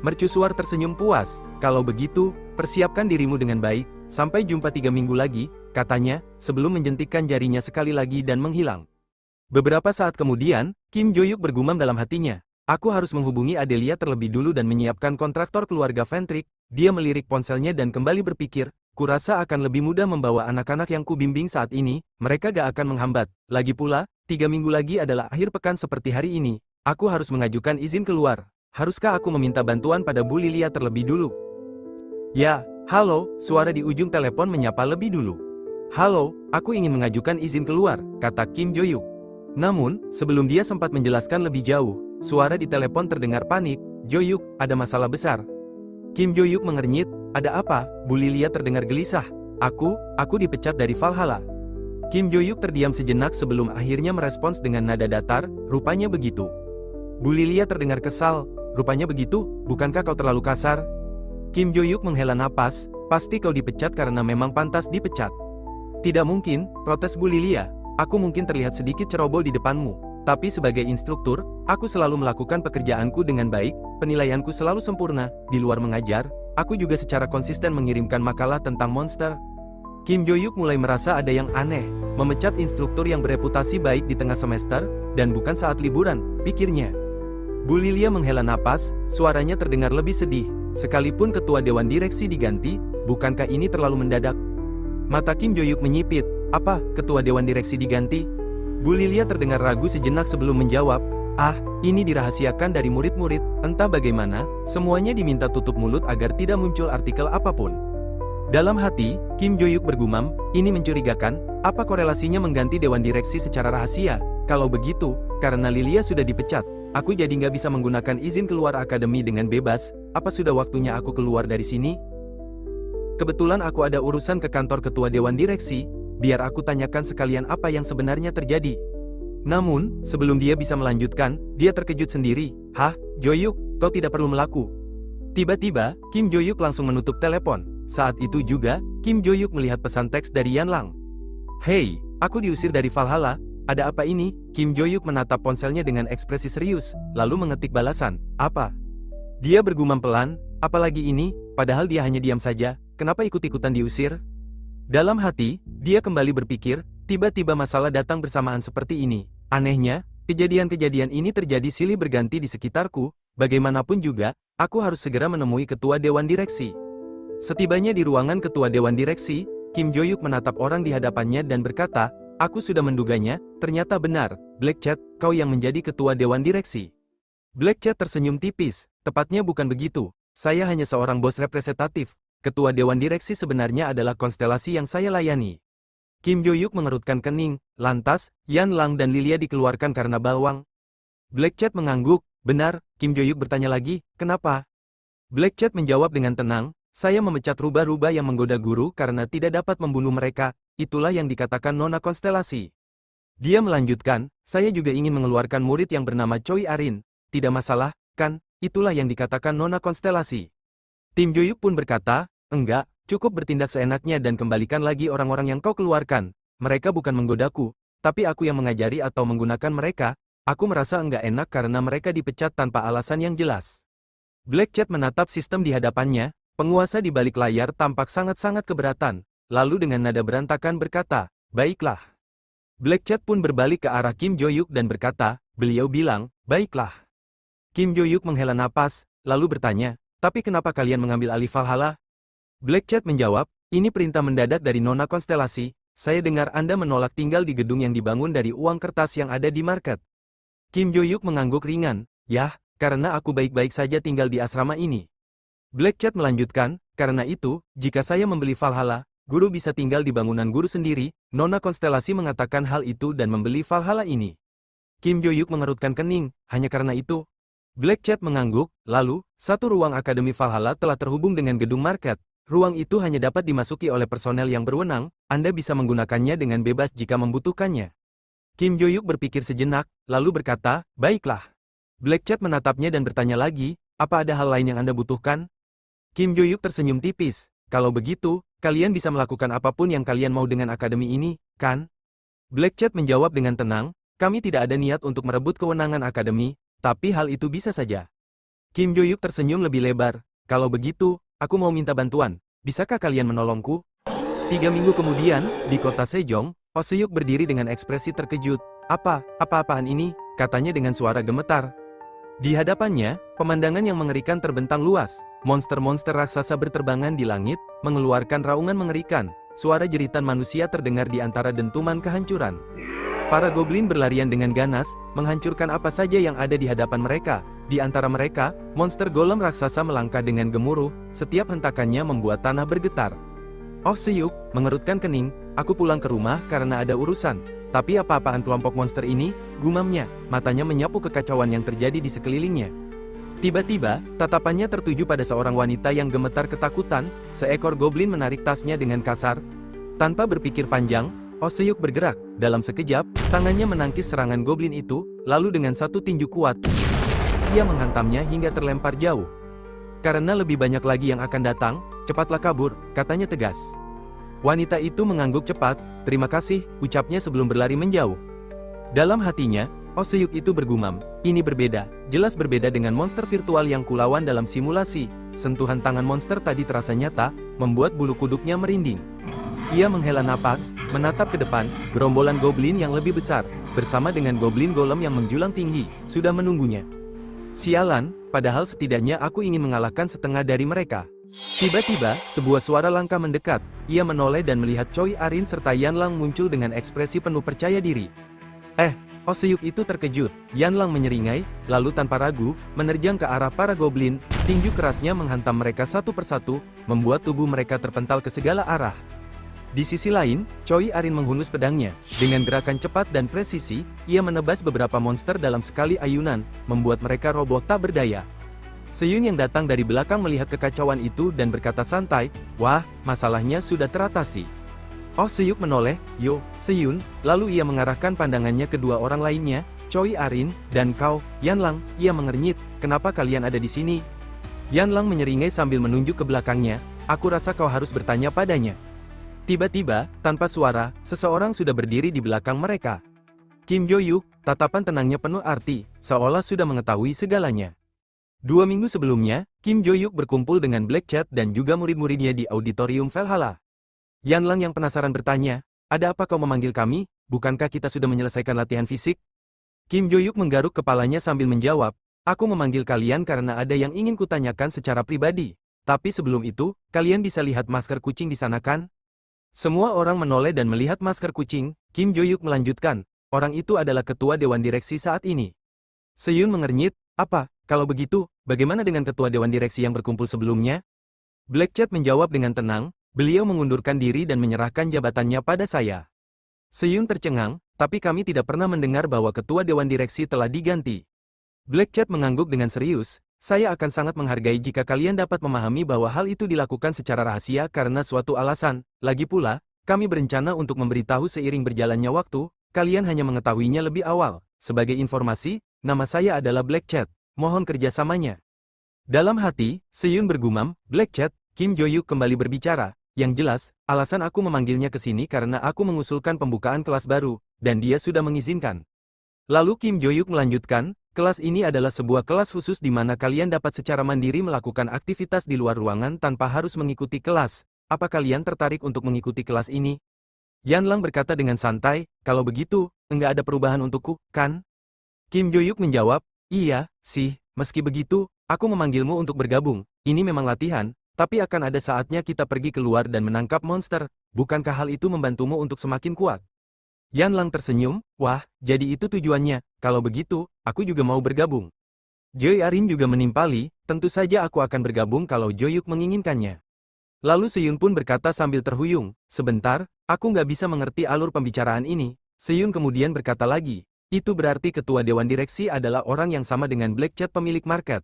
Mercusuar tersenyum puas. Kalau begitu, persiapkan dirimu dengan baik. Sampai jumpa 3 minggu lagi, katanya, sebelum menjentikkan jarinya sekali lagi dan menghilang. Beberapa saat kemudian, Kim Jo-yuk bergumam dalam hatinya. Aku harus menghubungi Adelia terlebih dulu dan menyiapkan kontraktor keluarga Fentric. Dia melirik ponselnya dan kembali berpikir, kurasa akan lebih mudah membawa anak-anak yang kubimbing saat ini, mereka gak akan menghambat. Lagi pula, 3 minggu lagi adalah akhir pekan seperti hari ini. Aku harus mengajukan izin keluar. Haruskah aku meminta bantuan pada Bu Lilia terlebih dulu? Ya, halo, suara di ujung telepon menyapa lebih dulu. Halo, aku ingin mengajukan izin keluar, kata Kim Jo-yuk. Namun, sebelum dia sempat menjelaskan lebih jauh, suara di telepon terdengar panik. Jo-yuk, ada masalah besar. Kim Jo-yuk mengernyit, ada apa? Bu Lilia terdengar gelisah. Aku dipecat dari Valhalla. Kim Jo-yuk terdiam sejenak sebelum akhirnya merespons dengan nada datar, rupanya begitu. Bu Lilia terdengar kesal, rupanya begitu, bukankah kau terlalu kasar? Kim Jo-yuk menghela napas, pasti kau dipecat karena memang pantas dipecat. Tidak mungkin, protes Bu Lilia, aku mungkin terlihat sedikit ceroboh di depanmu. Tapi sebagai instruktur, aku selalu melakukan pekerjaanku dengan baik, penilaianku selalu sempurna, di luar mengajar, aku juga secara konsisten mengirimkan makalah tentang monster. Kim Jo-yuk mulai merasa ada yang aneh, memecat instruktur yang bereputasi baik di tengah semester, dan bukan saat liburan, pikirnya. Bu Lilia menghela napas, suaranya terdengar lebih sedih, sekalipun ketua dewan direksi diganti, bukankah ini terlalu mendadak? Mata Kim Jo-yuk menyipit, apa, ketua dewan direksi diganti? Bu Lilia terdengar ragu sejenak sebelum menjawab, ini dirahasiakan dari murid-murid, entah bagaimana, semuanya diminta tutup mulut agar tidak muncul artikel apapun. Dalam hati, Kim Jo-yuk bergumam, ini mencurigakan, apa korelasinya mengganti dewan direksi secara rahasia? Kalau begitu, karena Lilia sudah dipecat, aku jadi nggak bisa menggunakan izin keluar akademi dengan bebas, apa sudah waktunya aku keluar dari sini? Kebetulan aku ada urusan ke kantor ketua dewan direksi, biar aku tanyakan sekalian apa yang sebenarnya terjadi. Namun, sebelum dia bisa melanjutkan, dia terkejut sendiri. Hah, Jo-yuk, kau tidak perlu melaku. Tiba-tiba, Kim Jo-yuk langsung menutup telepon. Saat itu juga, Kim Jo-yuk melihat pesan teks dari Yan Lang. Hei, aku diusir dari Valhalla, ada apa ini? Kim Jo-yuk menatap ponselnya dengan ekspresi serius, lalu mengetik balasan, apa? Dia bergumam pelan, apalagi ini, padahal dia hanya diam saja, kenapa ikut-ikutan diusir? Dalam hati, dia kembali berpikir, tiba-tiba masalah datang bersamaan seperti ini. Anehnya, kejadian-kejadian ini terjadi silih berganti di sekitarku, bagaimanapun juga, aku harus segera menemui ketua dewan direksi. Setibanya di ruangan ketua dewan direksi, Kim Jo-yuk menatap orang di hadapannya dan berkata, aku sudah menduganya, ternyata benar, Black Cat, kau yang menjadi ketua dewan direksi. Black Cat tersenyum tipis, tepatnya bukan begitu, saya hanya seorang bos representatif, ketua dewan direksi sebenarnya adalah konstelasi yang saya layani. Kim Jo-yuk mengerutkan kening, lantas, Yan Lang dan Lilia dikeluarkan karena bawang. Black Cat mengangguk, benar, Kim Jo-yuk bertanya lagi, kenapa? Black Cat menjawab dengan tenang, saya memecat rubah-rubah yang menggoda guru karena tidak dapat membunuh mereka, itulah yang dikatakan nona konstelasi. Dia melanjutkan, saya juga ingin mengeluarkan murid yang bernama Choi Arin, tidak masalah, kan, itulah yang dikatakan nona konstelasi. Tim Jo-yuk pun berkata, enggak, Cukup bertindak seenaknya dan kembalikan lagi orang-orang yang kau keluarkan. Mereka bukan menggodaku, tapi aku yang mengajari atau menggunakan mereka. Aku merasa enggak enak karena mereka dipecat tanpa alasan yang jelas. Black Cat menatap sistem di hadapannya. Penguasa di balik layar tampak sangat-sangat keberatan. Lalu dengan nada berantakan berkata, "Baiklah." Black Cat pun berbalik ke arah Kim Jo-yuk dan berkata, beliau bilang, "Baiklah." Kim Jo-yuk menghela napas, lalu bertanya, "Tapi kenapa kalian mengambil alih Valhalla?" Black Cat menjawab, "Ini perintah mendadak dari Nona Konstelasi. Saya dengar Anda menolak tinggal di gedung yang dibangun dari uang kertas yang ada di market." Kim Jo-yuk mengangguk ringan, "Yah, karena aku baik-baik saja tinggal di asrama ini." Black Cat melanjutkan, "Karena itu, jika saya membeli Valhalla, guru bisa tinggal di bangunan guru sendiri." Nona Konstelasi mengatakan hal itu dan membeli Valhalla ini. Kim Jo-yuk mengerutkan kening, "Hanya karena itu?" Black Cat mengangguk, lalu, satu ruang Akademi Valhalla telah terhubung dengan gedung market. Ruang itu hanya dapat dimasuki oleh personel yang berwenang, Anda bisa menggunakannya dengan bebas jika membutuhkannya. Kim Jo-yuk berpikir sejenak, lalu berkata, "Baiklah." Black Cat menatapnya dan bertanya lagi, "Apa ada hal lain yang Anda butuhkan?" Kim Jo-yuk tersenyum tipis, "Kalau begitu, kalian bisa melakukan apapun yang kalian mau dengan akademi ini, kan?" Black Cat menjawab dengan tenang, "Kami tidak ada niat untuk merebut kewenangan akademi, tapi hal itu bisa saja." Kim Jo-yuk tersenyum lebih lebar, "Kalau begitu, aku mau minta bantuan. Bisakah kalian menolongku?" 3 minggu kemudian, di kota Sejong, Oh Se-yuk berdiri dengan ekspresi terkejut. Apa-apaan ini?" katanya dengan suara gemetar. Di hadapannya, pemandangan yang mengerikan terbentang luas. Monster-monster raksasa berterbangan di langit, mengeluarkan raungan mengerikan. Suara jeritan manusia terdengar di antara dentuman kehancuran. Para goblin berlarian dengan ganas, menghancurkan apa saja yang ada di hadapan mereka. Di antara mereka, monster golem raksasa melangkah dengan gemuruh, setiap hentakannya membuat tanah bergetar. Oh Se-yuk mengerutkan kening, "Aku pulang ke rumah karena ada urusan." "Tapi apa-apaan kelompok monster ini?" gumamnya, matanya menyapu kekacauan yang terjadi di sekelilingnya. Tiba-tiba, tatapannya tertuju pada seorang wanita yang gemetar ketakutan. Seekor goblin menarik tasnya dengan kasar. Tanpa berpikir panjang, Oh Se-yuk bergerak. Dalam sekejap, tangannya menangkis serangan goblin itu, lalu dengan satu tinju kuat, ia menghantamnya hingga terlempar jauh. "Karena lebih banyak lagi yang akan datang, cepatlah kabur," katanya tegas. Wanita itu mengangguk cepat, "Terima kasih," ucapnya sebelum berlari menjauh. Dalam hatinya, Oh Se-yuk itu bergumam, "Ini berbeda, jelas berbeda dengan monster virtual yang kulawan dalam simulasi." Sentuhan tangan monster tadi terasa nyata, membuat bulu kuduknya merinding. Ia menghela napas, menatap ke depan, gerombolan goblin yang lebih besar, bersama dengan goblin golem yang menjulang tinggi, sudah menunggunya. "Sialan, padahal setidaknya aku ingin mengalahkan setengah dari mereka." Tiba-tiba, sebuah suara langkah mendekat. Ia menoleh dan melihat Choi Arin serta Yanlang muncul dengan ekspresi penuh percaya diri. Oh Se-yuk itu terkejut. Yanlang menyeringai, lalu tanpa ragu, menerjang ke arah para goblin. Tinju kerasnya menghantam mereka satu persatu, membuat tubuh mereka terpental ke segala arah. Di sisi lain, Choi Arin menghunus pedangnya. Dengan gerakan cepat dan presisi, ia menebas beberapa monster dalam sekali ayunan, membuat mereka roboh tak berdaya. Se-yun yang datang dari belakang melihat kekacauan itu dan berkata santai, "Wah, masalahnya sudah teratasi." Oh Se-yuk menoleh, "Yo, Se-yun," lalu ia mengarahkan pandangannya ke dua orang lainnya, Choi Arin, dan kau, Yanlang. Ia mengernyit, "Kenapa kalian ada di sini?" Yanlang menyeringai sambil menunjuk ke belakangnya, "Aku rasa kau harus bertanya padanya." Tiba-tiba, tanpa suara, seseorang sudah berdiri di belakang mereka. Kim Jo-yuk, tatapan tenangnya penuh arti, seolah sudah mengetahui segalanya. 2 minggu sebelumnya, Kim Jo-yuk berkumpul dengan Black Cat dan juga murid-muridnya di auditorium Valhalla. Yanlang yang penasaran bertanya, "Ada apa kau memanggil kami? Bukankah kita sudah menyelesaikan latihan fisik?" Kim Jo-yuk menggaruk kepalanya sambil menjawab, "Aku memanggil kalian karena ada yang ingin kutanyakan secara pribadi. Tapi sebelum itu, kalian bisa lihat masker kucing di sana kan?" Semua orang menoleh dan melihat masker kucing. Kim Jo-yuk melanjutkan, "Orang itu adalah ketua dewan direksi saat ini." Se-yun mengernyit, "Apa? Kalau begitu, bagaimana dengan ketua dewan direksi yang berkumpul sebelumnya?" Black Cat menjawab dengan tenang, "Beliau mengundurkan diri dan menyerahkan jabatannya pada saya." Se-yun tercengang, "Tapi kami tidak pernah mendengar bahwa ketua dewan direksi telah diganti." Black Cat mengangguk dengan serius, "Saya akan sangat menghargai jika kalian dapat memahami bahwa hal itu dilakukan secara rahasia karena suatu alasan. Lagi pula, kami berencana untuk memberitahu seiring berjalannya waktu, kalian hanya mengetahuinya lebih awal. Sebagai informasi, nama saya adalah Black Cat. Mohon kerjasamanya." Dalam hati, Se-yun bergumam, "Black Cat." Kim Jo-yuk kembali berbicara, Yang jelas, alasan aku memanggilnya ke sini karena aku mengusulkan pembukaan kelas baru, dan dia sudah mengizinkan. Lalu Kim Jo-yuk melanjutkan, kelas ini adalah sebuah kelas khusus di mana kalian dapat secara mandiri melakukan aktivitas di luar ruangan tanpa harus mengikuti kelas. Apa kalian tertarik untuk mengikuti kelas ini? Yan Lang berkata dengan santai, kalau begitu, enggak ada perubahan untukku, kan? Kim Jo-yuk menjawab, iya, sih, meski begitu, aku memanggilmu untuk bergabung, ini memang latihan, tapi akan ada saatnya kita pergi keluar dan menangkap monster, bukankah hal itu membantumu untuk semakin kuat? Yan Lang tersenyum, wah, jadi itu tujuannya, kalau begitu, aku juga mau bergabung. Joy Arin juga menimpali, tentu saja aku akan bergabung kalau Joyuk menginginkannya. Lalu Seyun pun berkata sambil terhuyung, sebentar, aku nggak bisa mengerti alur pembicaraan ini. Seyun kemudian berkata lagi, itu berarti ketua dewan direksi adalah orang yang sama dengan Black Cat pemilik market.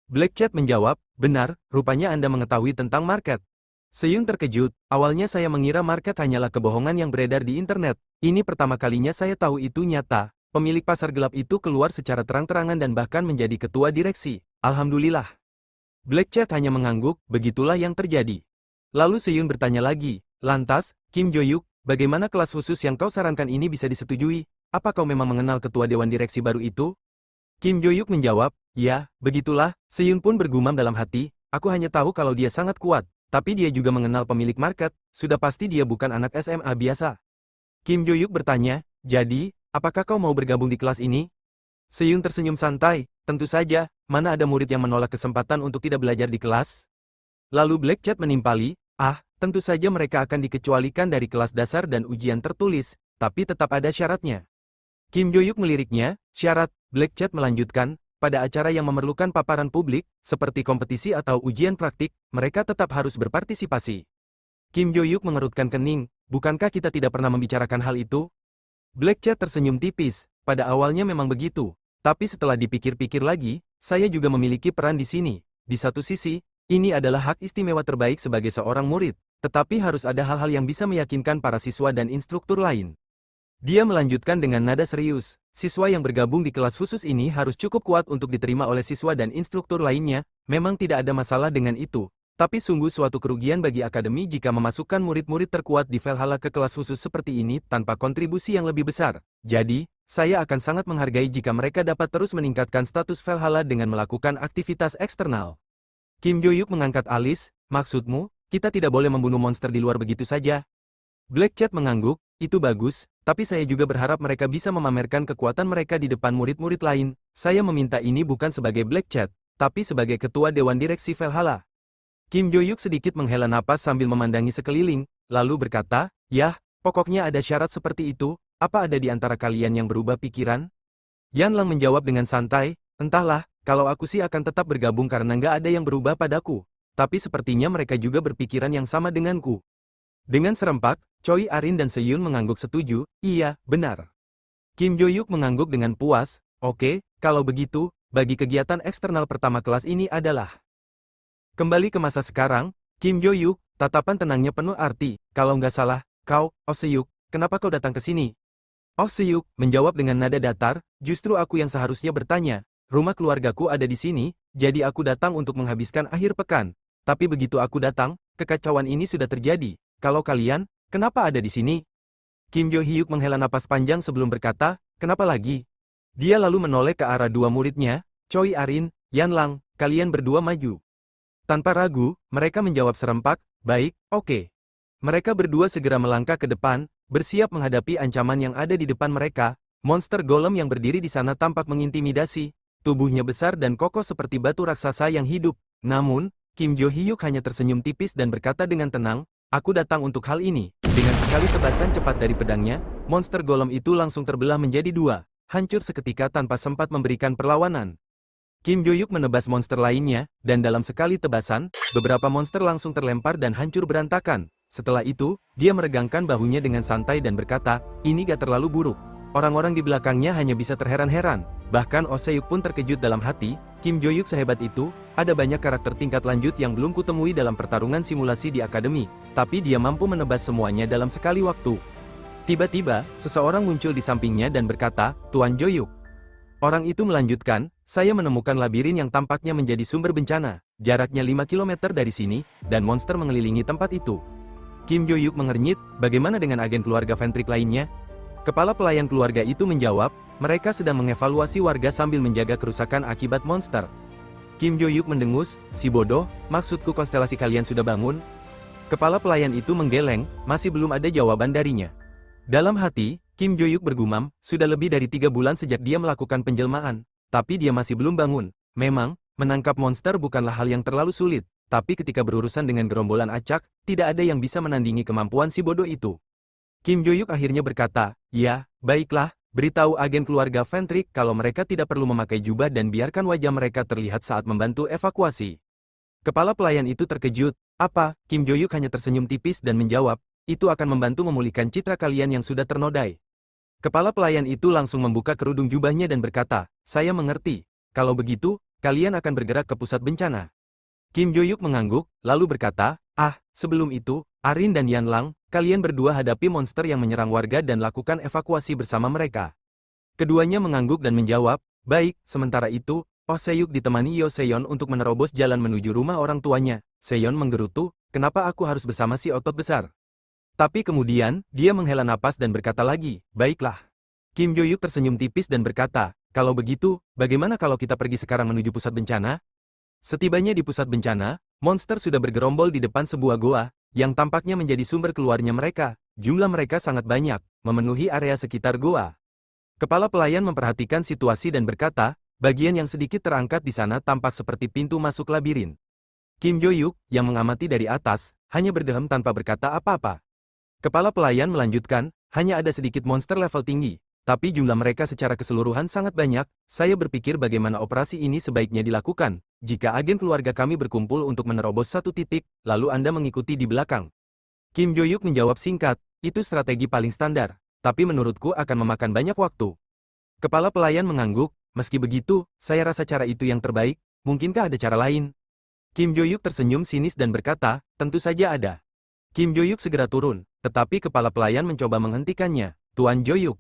Black Cat menjawab, benar, rupanya Anda mengetahui tentang market. Seyun terkejut, awalnya saya mengira market hanyalah kebohongan yang beredar di internet. Ini pertama kalinya saya tahu itu nyata. Pemilik pasar gelap itu keluar secara terang-terangan dan bahkan menjadi ketua direksi. Alhamdulillah. Black Cat hanya mengangguk, begitulah yang terjadi. Lalu Seyun bertanya lagi, lantas, Kim Jo-yuk, bagaimana kelas khusus yang kau sarankan ini bisa disetujui? Apa kau memang mengenal ketua dewan direksi baru itu? Kim Jo-yuk menjawab, ya, begitulah. Seyun pun bergumam dalam hati, aku hanya tahu kalau dia sangat kuat, tapi dia juga mengenal pemilik market, sudah pasti dia bukan anak SMA biasa. Kim Jo-yuk bertanya, jadi, apakah kau mau bergabung di kelas ini? Seyun tersenyum santai, tentu saja, mana ada murid yang menolak kesempatan untuk tidak belajar di kelas? Lalu Black Cat menimpali, tentu saja mereka akan dikecualikan dari kelas dasar dan ujian tertulis, tapi tetap ada syaratnya. Kim Jo-yuk meliriknya, syarat, Black Cat melanjutkan, pada acara yang memerlukan paparan publik, seperti kompetisi atau ujian praktik, mereka tetap harus berpartisipasi. Kim Jo-yuk mengerutkan kening, bukankah kita tidak pernah membicarakan hal itu? Black Cat tersenyum tipis, pada awalnya memang begitu, tapi setelah dipikir-pikir lagi, saya juga memiliki peran di sini. Di satu sisi, ini adalah hak istimewa terbaik sebagai seorang murid, tetapi harus ada hal-hal yang bisa meyakinkan para siswa dan instruktur lain. Dia melanjutkan dengan nada serius, siswa yang bergabung di kelas khusus ini harus cukup kuat untuk diterima oleh siswa dan instruktur lainnya, memang tidak ada masalah dengan itu, tapi sungguh suatu kerugian bagi akademi jika memasukkan murid-murid terkuat di Valhalla ke kelas khusus seperti ini tanpa kontribusi yang lebih besar. Jadi, saya akan sangat menghargai jika mereka dapat terus meningkatkan status Valhalla dengan melakukan aktivitas eksternal. Kim Jo-yuk mengangkat alis, maksudmu, kita tidak boleh membunuh monster di luar begitu saja? Black Cat mengangguk, itu bagus, tapi saya juga berharap mereka bisa memamerkan kekuatan mereka di depan murid-murid lain. Saya meminta ini bukan sebagai Black Cat, tapi sebagai ketua dewan direksi Valhalla. Kim Jo-yuk sedikit menghela napas sambil memandangi sekeliling, lalu berkata, yah, pokoknya ada syarat seperti itu, apa ada di antara kalian yang berubah pikiran? Yan Lang menjawab dengan santai, entahlah, kalau aku sih akan tetap bergabung karena nggak ada yang berubah padaku. Tapi sepertinya mereka juga berpikiran yang sama denganku. Dengan serempak, Choi Arin dan Seyun mengangguk setuju, iya, benar. Kim Jo-yuk mengangguk dengan puas, oke, kalau begitu, bagi kegiatan eksternal pertama kelas ini adalah. Kembali ke masa sekarang, Kim Jo-yuk, tatapan tenangnya penuh arti, kalau nggak salah, kau, Oh Se-yuk, kenapa kau datang ke sini? Oh Se-yuk, menjawab dengan nada datar, justru aku yang seharusnya bertanya. Rumah keluargaku ada di sini, jadi aku datang untuk menghabiskan akhir pekan. Tapi begitu aku datang, kekacauan ini sudah terjadi. Kalau kalian, kenapa ada di sini? Kim Jo-hyuk menghela napas panjang sebelum berkata, kenapa lagi? Dia lalu menoleh ke arah dua muridnya, Choi Arin, Yan Lang, kalian berdua maju. Tanpa ragu, mereka menjawab serempak, baik, oke. Mereka berdua segera melangkah ke depan, bersiap menghadapi ancaman yang ada di depan mereka. Monster golem yang berdiri di sana tampak mengintimidasi. Tubuhnya besar dan kokoh seperti batu raksasa yang hidup. Namun, Kim Jo-hyuk hanya tersenyum tipis dan berkata dengan tenang, aku datang untuk hal ini. Dengan sekali tebasan cepat dari pedangnya, monster golem itu langsung terbelah menjadi dua, hancur seketika tanpa sempat memberikan perlawanan. Kim Jo-hyuk menebas monster lainnya, dan dalam sekali tebasan, beberapa monster langsung terlempar dan hancur berantakan. Setelah itu, dia meregangkan bahunya dengan santai dan berkata, ini gak terlalu buruk. Orang-orang di belakangnya hanya bisa terheran-heran. Bahkan Oh Se-yuk pun terkejut dalam hati, Kim Jo-hyuk sehebat itu, ada banyak karakter tingkat lanjut yang belum kutemui dalam pertarungan simulasi di akademi, tapi dia mampu menebas semuanya dalam sekali waktu. Tiba-tiba, seseorang muncul di sampingnya dan berkata, Tuan Jo-hyuk. Orang itu melanjutkan, saya menemukan labirin yang tampaknya menjadi sumber bencana, jaraknya 5 km dari sini, dan monster mengelilingi tempat itu. Kim Jo-yuk mengernyit, bagaimana dengan agen keluarga Fentric lainnya? Kepala pelayan keluarga itu menjawab, mereka sedang mengevaluasi warga sambil menjaga kerusakan akibat monster. Kim Jo-yuk mendengus, si bodoh, maksudku konstelasi kalian sudah bangun? Kepala pelayan itu menggeleng, masih belum ada jawaban darinya. Dalam hati, Kim Jo-yuk bergumam, sudah lebih dari 3 bulan sejak dia melakukan penjelmaan, tapi dia masih belum bangun. Memang, menangkap monster bukanlah hal yang terlalu sulit, tapi ketika berurusan dengan gerombolan acak, tidak ada yang bisa menandingi kemampuan si bodoh itu. Kim Jo-yuk akhirnya berkata, ya, baiklah, beritahu agen keluarga Fentric kalau mereka tidak perlu memakai jubah dan biarkan wajah mereka terlihat saat membantu evakuasi. Kepala pelayan itu terkejut, apa? Kim Jo-yuk hanya tersenyum tipis dan menjawab, itu akan membantu memulihkan citra kalian yang sudah ternodai. Kepala pelayan itu langsung membuka kerudung jubahnya dan berkata, saya mengerti, kalau begitu, kalian akan bergerak ke pusat bencana. Kim Jo-yuk mengangguk, lalu berkata, sebelum itu, Arin dan Yan Lang, kalian berdua hadapi monster yang menyerang warga dan lakukan evakuasi bersama mereka. Keduanya mengangguk dan menjawab, baik, sementara itu, Oh Se-yuk ditemani Yo Se-yeon untuk menerobos jalan menuju rumah orang tuanya. Se-yeon menggerutu, kenapa aku harus bersama si otot besar? Tapi kemudian, dia menghela napas dan berkata lagi, baiklah. Kim Jo-yuk tersenyum tipis dan berkata, kalau begitu, bagaimana kalau kita pergi sekarang menuju pusat bencana? Setibanya di pusat bencana, monster sudah bergerombol di depan sebuah goa, yang tampaknya menjadi sumber keluarnya mereka. Jumlah mereka sangat banyak, memenuhi area sekitar goa. Kepala pelayan memperhatikan situasi dan berkata, bagian yang sedikit terangkat di sana tampak seperti pintu masuk labirin. Kim Jo-yuk, yang mengamati dari atas, hanya berdehem tanpa berkata apa-apa. Kepala pelayan melanjutkan, hanya ada sedikit monster level tinggi, tapi jumlah mereka secara keseluruhan sangat banyak. Saya berpikir bagaimana operasi ini sebaiknya dilakukan. Jika agen keluarga kami berkumpul untuk menerobos satu titik, lalu Anda mengikuti di belakang. Kim Jo-yuk menjawab singkat, itu strategi paling standar, tapi menurutku akan memakan banyak waktu. Kepala pelayan mengangguk, meski begitu, saya rasa cara itu yang terbaik, mungkinkah ada cara lain? Kim Jo-yuk tersenyum sinis dan berkata, tentu saja ada. Kim Jo-yuk segera turun, tetapi kepala pelayan mencoba menghentikannya, Tuan Jo-yuk.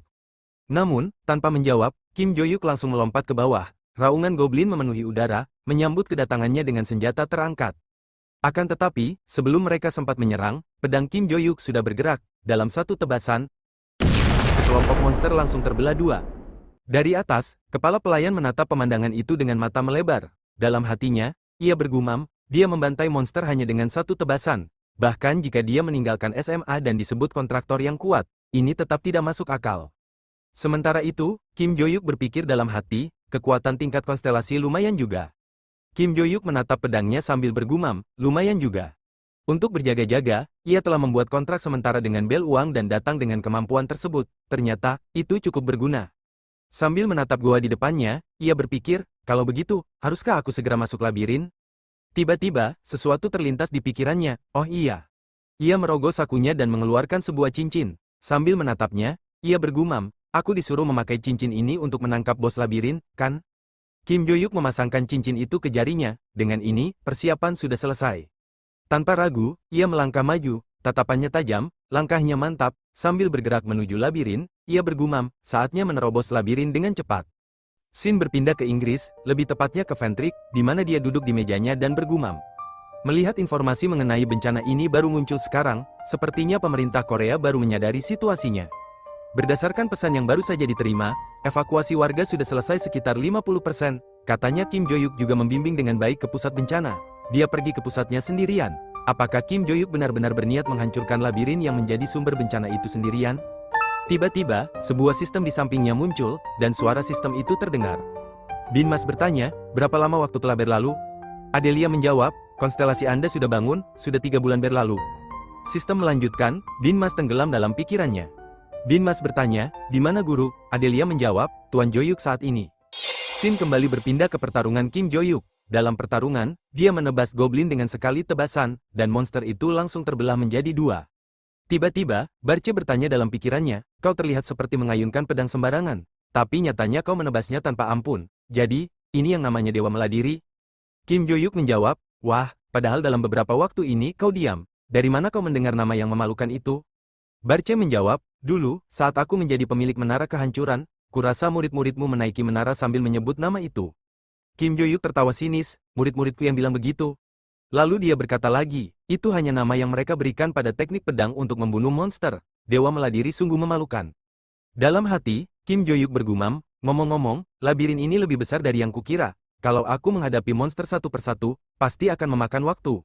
Namun, tanpa menjawab, Kim Jo-yuk langsung melompat ke bawah. Raungan goblin memenuhi udara, menyambut kedatangannya dengan senjata terangkat. Akan tetapi, sebelum mereka sempat menyerang, pedang Kim Jo-yuk sudah bergerak. Dalam satu tebasan, sekelompok monster langsung terbelah dua. Dari atas, kepala pelayan menatap pemandangan itu dengan mata melebar. Dalam hatinya, ia bergumam, dia membantai monster hanya dengan satu tebasan. Bahkan jika dia meninggalkan SMA dan disebut kontraktor yang kuat, ini tetap tidak masuk akal. Sementara itu, Kim Jo-yuk berpikir dalam hati, kekuatan tingkat konstelasi lumayan juga. Kim Jo-yuk menatap pedangnya sambil bergumam, lumayan juga. Untuk berjaga-jaga, ia telah membuat kontrak sementara dengan Bel Uang dan datang dengan kemampuan tersebut. Ternyata, itu cukup berguna. Sambil menatap goa di depannya, ia berpikir, kalau begitu, haruskah aku segera masuk labirin? Tiba-tiba, sesuatu terlintas di pikirannya, oh iya. Ia merogoh sakunya dan mengeluarkan sebuah cincin. Sambil menatapnya, ia bergumam, aku disuruh memakai cincin ini untuk menangkap bos labirin, kan? Kim Jo-yuk memasangkan cincin itu ke jarinya, dengan ini, persiapan sudah selesai. Tanpa ragu, ia melangkah maju, tatapannya tajam, langkahnya mantap, sambil bergerak menuju labirin, ia bergumam, saatnya menerobos labirin dengan cepat. Sin berpindah ke Inggris, lebih tepatnya ke Fentric, di mana dia duduk di mejanya dan bergumam. Melihat informasi mengenai bencana ini baru muncul sekarang, sepertinya pemerintah Korea baru menyadari situasinya. Berdasarkan pesan yang baru saja diterima, evakuasi warga sudah selesai sekitar 50%, katanya Kim Jo-yuk juga membimbing dengan baik ke pusat bencana. Dia pergi ke pusatnya sendirian. Apakah Kim Jo-yuk benar-benar berniat menghancurkan labirin yang menjadi sumber bencana itu sendirian? Tiba-tiba, sebuah sistem di sampingnya muncul, dan suara sistem itu terdengar. Bin Mas bertanya, berapa lama waktu telah berlalu? Adelia menjawab, konstelasi Anda sudah bangun, sudah 3 bulan berlalu. Sistem melanjutkan, Bin Mas tenggelam dalam pikirannya. Bin Mas bertanya, di mana guru? Adelia menjawab, Tuan Jo-yuk saat ini. Sin kembali berpindah ke pertarungan Kim Jo-yuk. Dalam pertarungan, dia menebas goblin dengan sekali tebasan, dan monster itu langsung terbelah menjadi dua. Tiba-tiba, Barce bertanya dalam pikirannya, kau terlihat seperti mengayunkan pedang sembarangan, tapi nyatanya kau menebasnya tanpa ampun. Jadi, ini yang namanya dewa meladiri? Kim Jo-yuk menjawab, wah, padahal dalam beberapa waktu ini kau diam. Dari mana kau mendengar nama yang memalukan itu? Barce menjawab, dulu, saat aku menjadi pemilik menara kehancuran, kurasa murid-muridmu menaiki menara sambil menyebut nama itu. Kim Jo-yuk tertawa sinis, murid-muridku yang bilang begitu. Lalu dia berkata lagi, itu hanya nama yang mereka berikan pada teknik pedang untuk membunuh monster. Dewa meladiri sungguh memalukan. Dalam hati, Kim Jo-yuk bergumam, ngomong-ngomong, labirin ini lebih besar dari yang kukira. Kalau aku menghadapi monster satu persatu, pasti akan memakan waktu.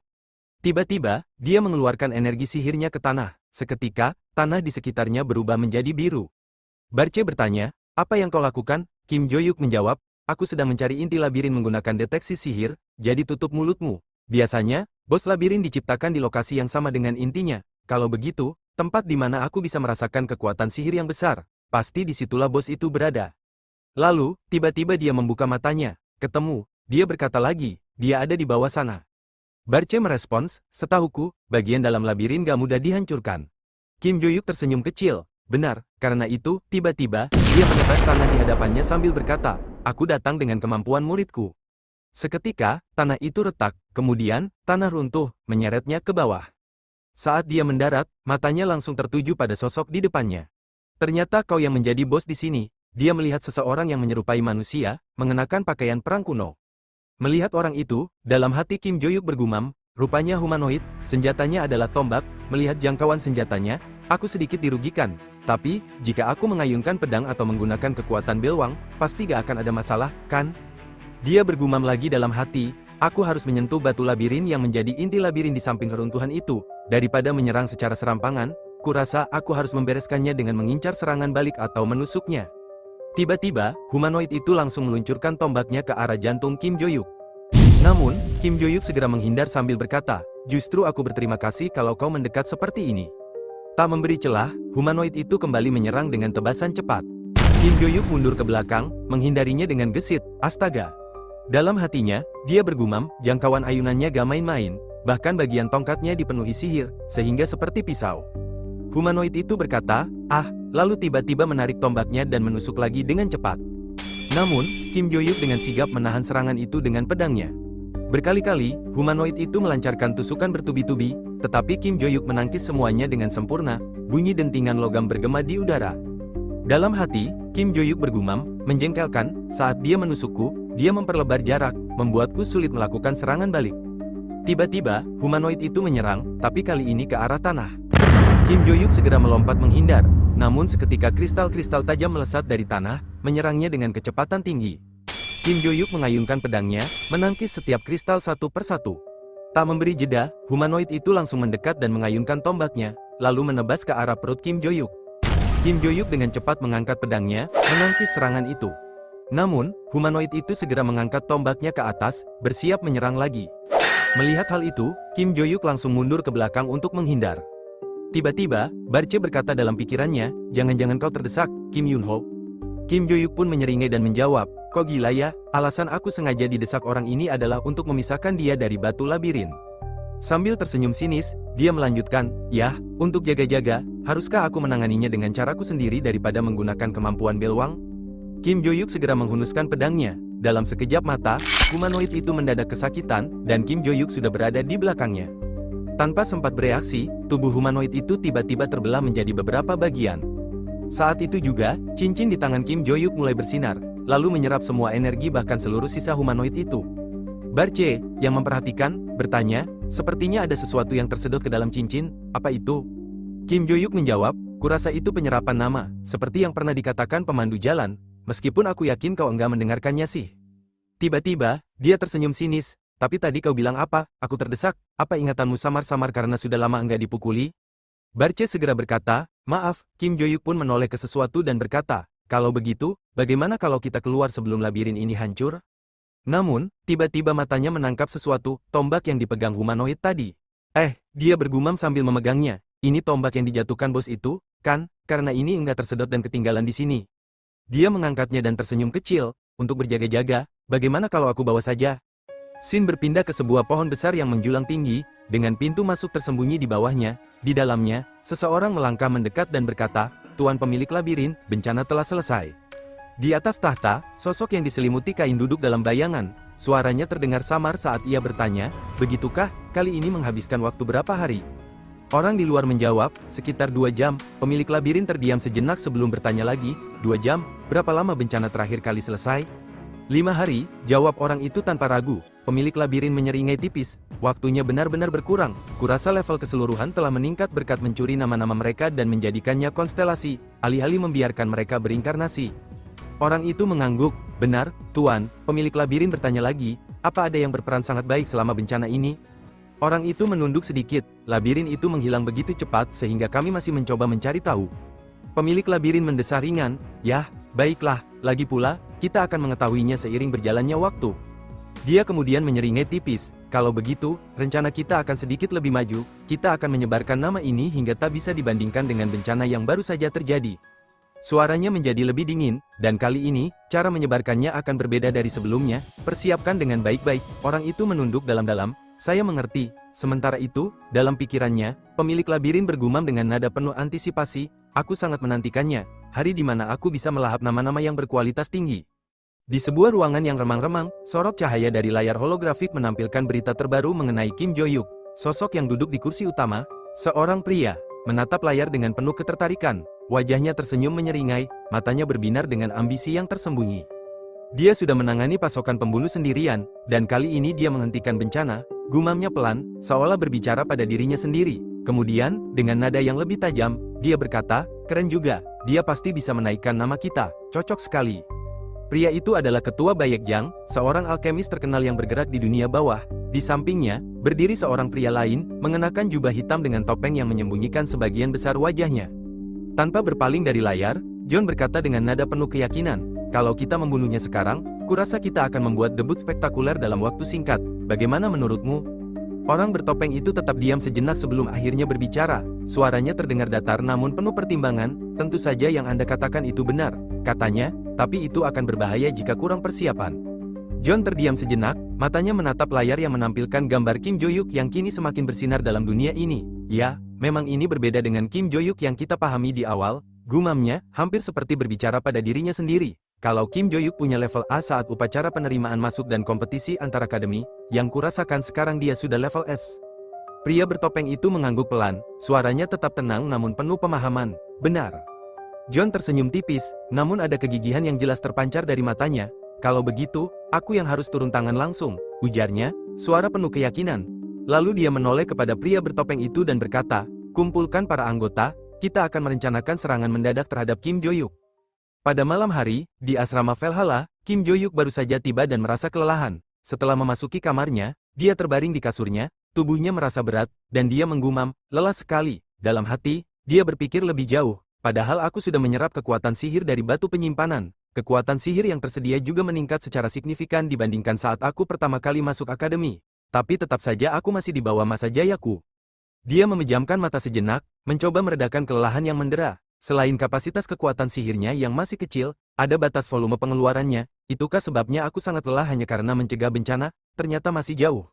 Tiba-tiba, dia mengeluarkan energi sihirnya ke tanah. Seketika, tanah di sekitarnya berubah menjadi biru. Barce bertanya, apa yang kau lakukan? Kim Jo-yuk menjawab, aku sedang mencari inti labirin menggunakan deteksi sihir, jadi tutup mulutmu. Biasanya, bos labirin diciptakan di lokasi yang sama dengan intinya. Kalau begitu, tempat di mana aku bisa merasakan kekuatan sihir yang besar, pasti disitulah bos itu berada. Lalu, tiba-tiba dia membuka matanya. Ketemu, dia berkata lagi, dia ada di bawah sana. Barce merespons, setahuku, bagian dalam labirin gak mudah dihancurkan. Kim Jo-yuk tersenyum kecil. Benar, karena itu, tiba-tiba, dia menebas tanah di hadapannya sambil berkata, aku datang dengan kemampuan muridku. Seketika, tanah itu retak, kemudian, tanah runtuh, menyeretnya ke bawah. Saat dia mendarat, matanya langsung tertuju pada sosok di depannya. Ternyata kau yang menjadi bos di sini. Dia melihat seseorang yang menyerupai manusia, mengenakan pakaian perang kuno. Melihat orang itu, dalam hati Kim Jo-yuk bergumam, rupanya humanoid, senjatanya adalah tombak, melihat jangkauan senjatanya, aku sedikit dirugikan. Tapi, jika aku mengayunkan pedang atau menggunakan kekuatan Belwang, pasti gak akan ada masalah, kan? Dia bergumam lagi dalam hati, aku harus menyentuh batu labirin yang menjadi inti labirin di samping keruntuhan itu. Daripada menyerang secara serampangan, kurasa aku harus membereskannya dengan mengincar serangan balik atau menusuknya. Tiba-tiba, humanoid itu langsung meluncurkan tombaknya ke arah jantung Kim Jo-yuk. Namun, Kim Jo-yuk segera menghindar sambil berkata, justru aku berterima kasih kalau kau mendekat seperti ini. Tak memberi celah, humanoid itu kembali menyerang dengan tebasan cepat. Kim Jo-yuk mundur ke belakang, menghindarinya dengan gesit, astaga. Dalam hatinya, dia bergumam, jangkauan ayunannya gak main-main, bahkan bagian tongkatnya dipenuhi sihir, sehingga seperti pisau. Humanoid itu berkata, lalu tiba-tiba menarik tombaknya dan menusuk lagi dengan cepat. Namun, Kim Jo-yuk dengan sigap menahan serangan itu dengan pedangnya. Berkali-kali, humanoid itu melancarkan tusukan bertubi-tubi, tetapi Kim Jo-yuk menangkis semuanya dengan sempurna, bunyi dentingan logam bergema di udara. Dalam hati, Kim Jo-yuk bergumam, menjengkelkan, saat dia menusukku, dia memperlebar jarak, membuatku sulit melakukan serangan balik. Tiba-tiba, humanoid itu menyerang, tapi kali ini ke arah tanah. Kim Jo-yuk segera melompat menghindar, namun seketika kristal-kristal tajam melesat dari tanah, menyerangnya dengan kecepatan tinggi. Kim Jo-yuk mengayunkan pedangnya, menangkis setiap kristal satu persatu. Tak memberi jeda, humanoid itu langsung mendekat dan mengayunkan tombaknya, lalu menebas ke arah perut Kim Jo-yuk. Kim Jo-yuk dengan cepat mengangkat pedangnya, menangkis serangan itu. Namun, humanoid itu segera mengangkat tombaknya ke atas, bersiap menyerang lagi. Melihat hal itu, Kim Jo-yuk langsung mundur ke belakang untuk menghindar. Tiba-tiba, Barce berkata dalam pikirannya, jangan-jangan kau terdesak, Kim Yun-ho. Kim Jo-yuk pun menyeringai dan menjawab, kok gila ya, alasan aku sengaja didesak orang ini adalah untuk memisahkan dia dari batu labirin. Sambil tersenyum sinis, dia melanjutkan, yah, untuk jaga-jaga, haruskah aku menanganinya dengan caraku sendiri daripada menggunakan kemampuan Belwang? Kim Jo-yuk segera menghunuskan pedangnya. Dalam sekejap mata, humanoid itu mendadak kesakitan, dan Kim Jo-yuk sudah berada di belakangnya. Tanpa sempat bereaksi, tubuh humanoid itu tiba-tiba terbelah menjadi beberapa bagian. Saat itu juga, cincin di tangan Kim Jo-yuk mulai bersinar, lalu menyerap semua energi bahkan seluruh sisa humanoid itu. Barce, yang memperhatikan, bertanya, sepertinya ada sesuatu yang tersedot ke dalam cincin, apa itu? Kim Jo-yuk menjawab, kurasa itu penyerapan nama, seperti yang pernah dikatakan pemandu jalan, meskipun aku yakin kau enggak mendengarkannya sih. Tiba-tiba, dia tersenyum sinis, tapi tadi kau bilang apa, aku terdesak, apa ingatanmu samar-samar karena sudah lama enggak dipukuli? Barce segera berkata, maaf, Kim Jo-yuk pun menoleh ke sesuatu dan berkata, kalau begitu, bagaimana kalau kita keluar sebelum labirin ini hancur? Namun, tiba-tiba matanya menangkap sesuatu, tombak yang dipegang humanoid tadi. Dia bergumam sambil memegangnya, ini tombak yang dijatuhkan bos itu, kan, karena ini enggak tersedot dan ketinggalan di sini. Dia mengangkatnya dan tersenyum kecil, untuk berjaga-jaga, bagaimana kalau aku bawa saja? Scene berpindah ke sebuah pohon besar yang menjulang tinggi, dengan pintu masuk tersembunyi di bawahnya. Di dalamnya, seseorang melangkah mendekat dan berkata, Tuan pemilik labirin, bencana telah selesai. Di atas tahta, sosok yang diselimuti kain duduk dalam bayangan. Suaranya terdengar samar saat ia bertanya, begitukah, kali ini menghabiskan waktu berapa hari? Orang di luar menjawab, sekitar 2 jam, pemilik labirin terdiam sejenak sebelum bertanya lagi, 2 jam, berapa lama bencana terakhir kali selesai? 5 hari, jawab orang itu tanpa ragu. Pemilik labirin menyeringai tipis, waktunya benar-benar berkurang. Kurasa level keseluruhan telah meningkat berkat mencuri nama-nama mereka dan menjadikannya konstelasi, alih-alih membiarkan mereka berinkarnasi. Orang itu mengangguk. Benar, Tuan, pemilik labirin bertanya lagi, apa ada yang berperan sangat baik selama bencana ini? Orang itu menunduk sedikit, labirin itu menghilang begitu cepat sehingga kami masih mencoba mencari tahu. Pemilik labirin mendesah ringan, yah, baiklah, lagi pula, kita akan mengetahuinya seiring berjalannya waktu. Dia kemudian menyeringai tipis, kalau begitu, rencana kita akan sedikit lebih maju, kita akan menyebarkan nama ini hingga tak bisa dibandingkan dengan bencana yang baru saja terjadi. Suaranya menjadi lebih dingin, dan kali ini, cara menyebarkannya akan berbeda dari sebelumnya, persiapkan dengan baik-baik, orang itu menunduk dalam-dalam, saya mengerti. Sementara itu, dalam pikirannya, pemilik labirin bergumam dengan nada penuh antisipasi, aku sangat menantikannya, hari di mana aku bisa melahap nama-nama yang berkualitas tinggi. Di sebuah ruangan yang remang-remang, sorot cahaya dari layar holografik menampilkan berita terbaru mengenai Kim Jo-hyuk, sosok yang duduk di kursi utama, seorang pria, menatap layar dengan penuh ketertarikan, wajahnya tersenyum menyeringai, matanya berbinar dengan ambisi yang tersembunyi. Dia sudah menangani pasukan pembunuh sendirian, dan kali ini dia menghentikan bencana, gumamnya pelan, seolah berbicara pada dirinya sendiri. Kemudian, dengan nada yang lebih tajam, dia berkata, keren juga, dia pasti bisa menaikkan nama kita, cocok sekali. Pria itu adalah ketua Baekjang, seorang alkemis terkenal yang bergerak di dunia bawah. Di sampingnya, berdiri seorang pria lain, mengenakan jubah hitam dengan topeng yang menyembunyikan sebagian besar wajahnya. Tanpa berpaling dari layar, John berkata dengan nada penuh keyakinan, kalau kita membunuhnya sekarang, kurasa kita akan membuat debut spektakuler dalam waktu singkat. Bagaimana menurutmu? Orang bertopeng itu tetap diam sejenak sebelum akhirnya berbicara. Suaranya terdengar datar namun penuh pertimbangan, tentu saja yang Anda katakan itu benar, katanya, tapi itu akan berbahaya jika kurang persiapan. John terdiam sejenak, matanya menatap layar yang menampilkan gambar Kim Jo-hyuk yang kini semakin bersinar dalam dunia ini. Ya, memang ini berbeda dengan Kim Jo-hyuk yang kita pahami di awal, gumamnya, hampir seperti berbicara pada dirinya sendiri. Kalau Kim Jo-hyuk punya level A saat upacara penerimaan masuk dan kompetisi antar akademi, yang kurasakan sekarang dia sudah level S. Pria bertopeng itu mengangguk pelan, suaranya tetap tenang namun penuh pemahaman. Benar. John tersenyum tipis, namun ada kegigihan yang jelas terpancar dari matanya. Kalau begitu, aku yang harus turun tangan langsung, ujarnya, suara penuh keyakinan. Lalu dia menoleh kepada pria bertopeng itu dan berkata, kumpulkan para anggota, kita akan merencanakan serangan mendadak terhadap Kim Jo-hyuk. Pada malam hari, di asrama Valhalla, Kim Jo-hyuk baru saja tiba dan merasa kelelahan. Setelah memasuki kamarnya, dia terbaring di kasurnya, tubuhnya merasa berat, dan dia menggumam, lelah sekali. Dalam hati, dia berpikir lebih jauh, padahal aku sudah menyerap kekuatan sihir dari batu penyimpanan. Kekuatan sihir yang tersedia juga meningkat secara signifikan dibandingkan saat aku pertama kali masuk akademi. Tapi tetap saja aku masih di bawah masa jayaku. Dia memejamkan mata sejenak, mencoba meredakan kelelahan yang mendera. Selain kapasitas kekuatan sihirnya yang masih kecil, ada batas volume pengeluarannya, itukah sebabnya aku sangat lelah hanya karena mencegah bencana, ternyata masih jauh.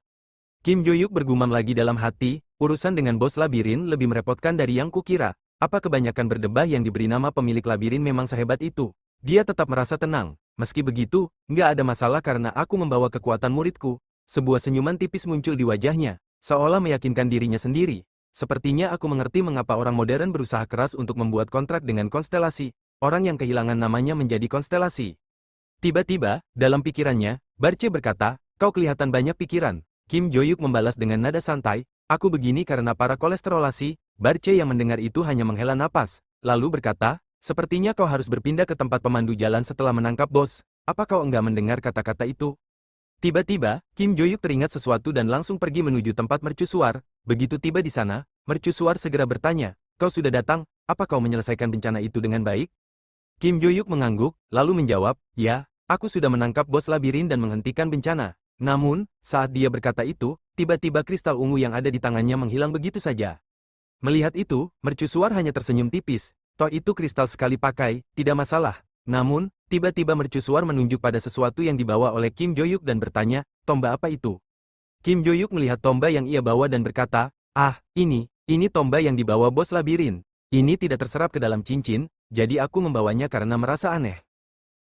Kim Jo-hyuk bergumam lagi dalam hati, urusan dengan bos labirin lebih merepotkan dari yang kukira. Apa kebanyakan berdebah yang diberi nama pemilik labirin memang sehebat itu? Dia tetap merasa tenang. Meski begitu, nggak ada masalah karena aku membawa kekuatan muridku. Sebuah senyuman tipis muncul di wajahnya, seolah meyakinkan dirinya sendiri. Sepertinya aku mengerti mengapa orang modern berusaha keras untuk membuat kontrak dengan konstelasi, orang yang kehilangan namanya menjadi konstelasi. Tiba-tiba, dalam pikirannya, Barce berkata, kau kelihatan banyak pikiran. Kim Jo-hyuk membalas dengan nada santai, aku begini karena para kolesterolasi. Barce yang mendengar itu hanya menghela napas, lalu berkata, sepertinya kau harus berpindah ke tempat pemandu jalan setelah menangkap bos. Apa kau enggak mendengar kata-kata itu? Tiba-tiba, Kim Jo-hyuk teringat sesuatu dan langsung pergi menuju tempat mercusuar. Begitu tiba di sana, mercusuar segera bertanya, kau sudah datang, apa kau menyelesaikan bencana itu dengan baik? Kim Jo-hyuk mengangguk, lalu menjawab, ya, aku sudah menangkap bos labirin dan menghentikan bencana. Namun, saat dia berkata itu, tiba-tiba kristal ungu yang ada di tangannya menghilang begitu saja. Melihat itu, mercusuar hanya tersenyum tipis, toh itu kristal sekali pakai, tidak masalah. Namun, tiba-tiba mercusuar menunjuk pada sesuatu yang dibawa oleh Kim Jo-hyuk dan bertanya, tomba apa itu? Kim Jo-hyuk melihat tomba yang ia bawa dan berkata, ah, ini tomba yang dibawa bos labirin. Ini tidak terserap ke dalam cincin, jadi aku membawanya karena merasa aneh.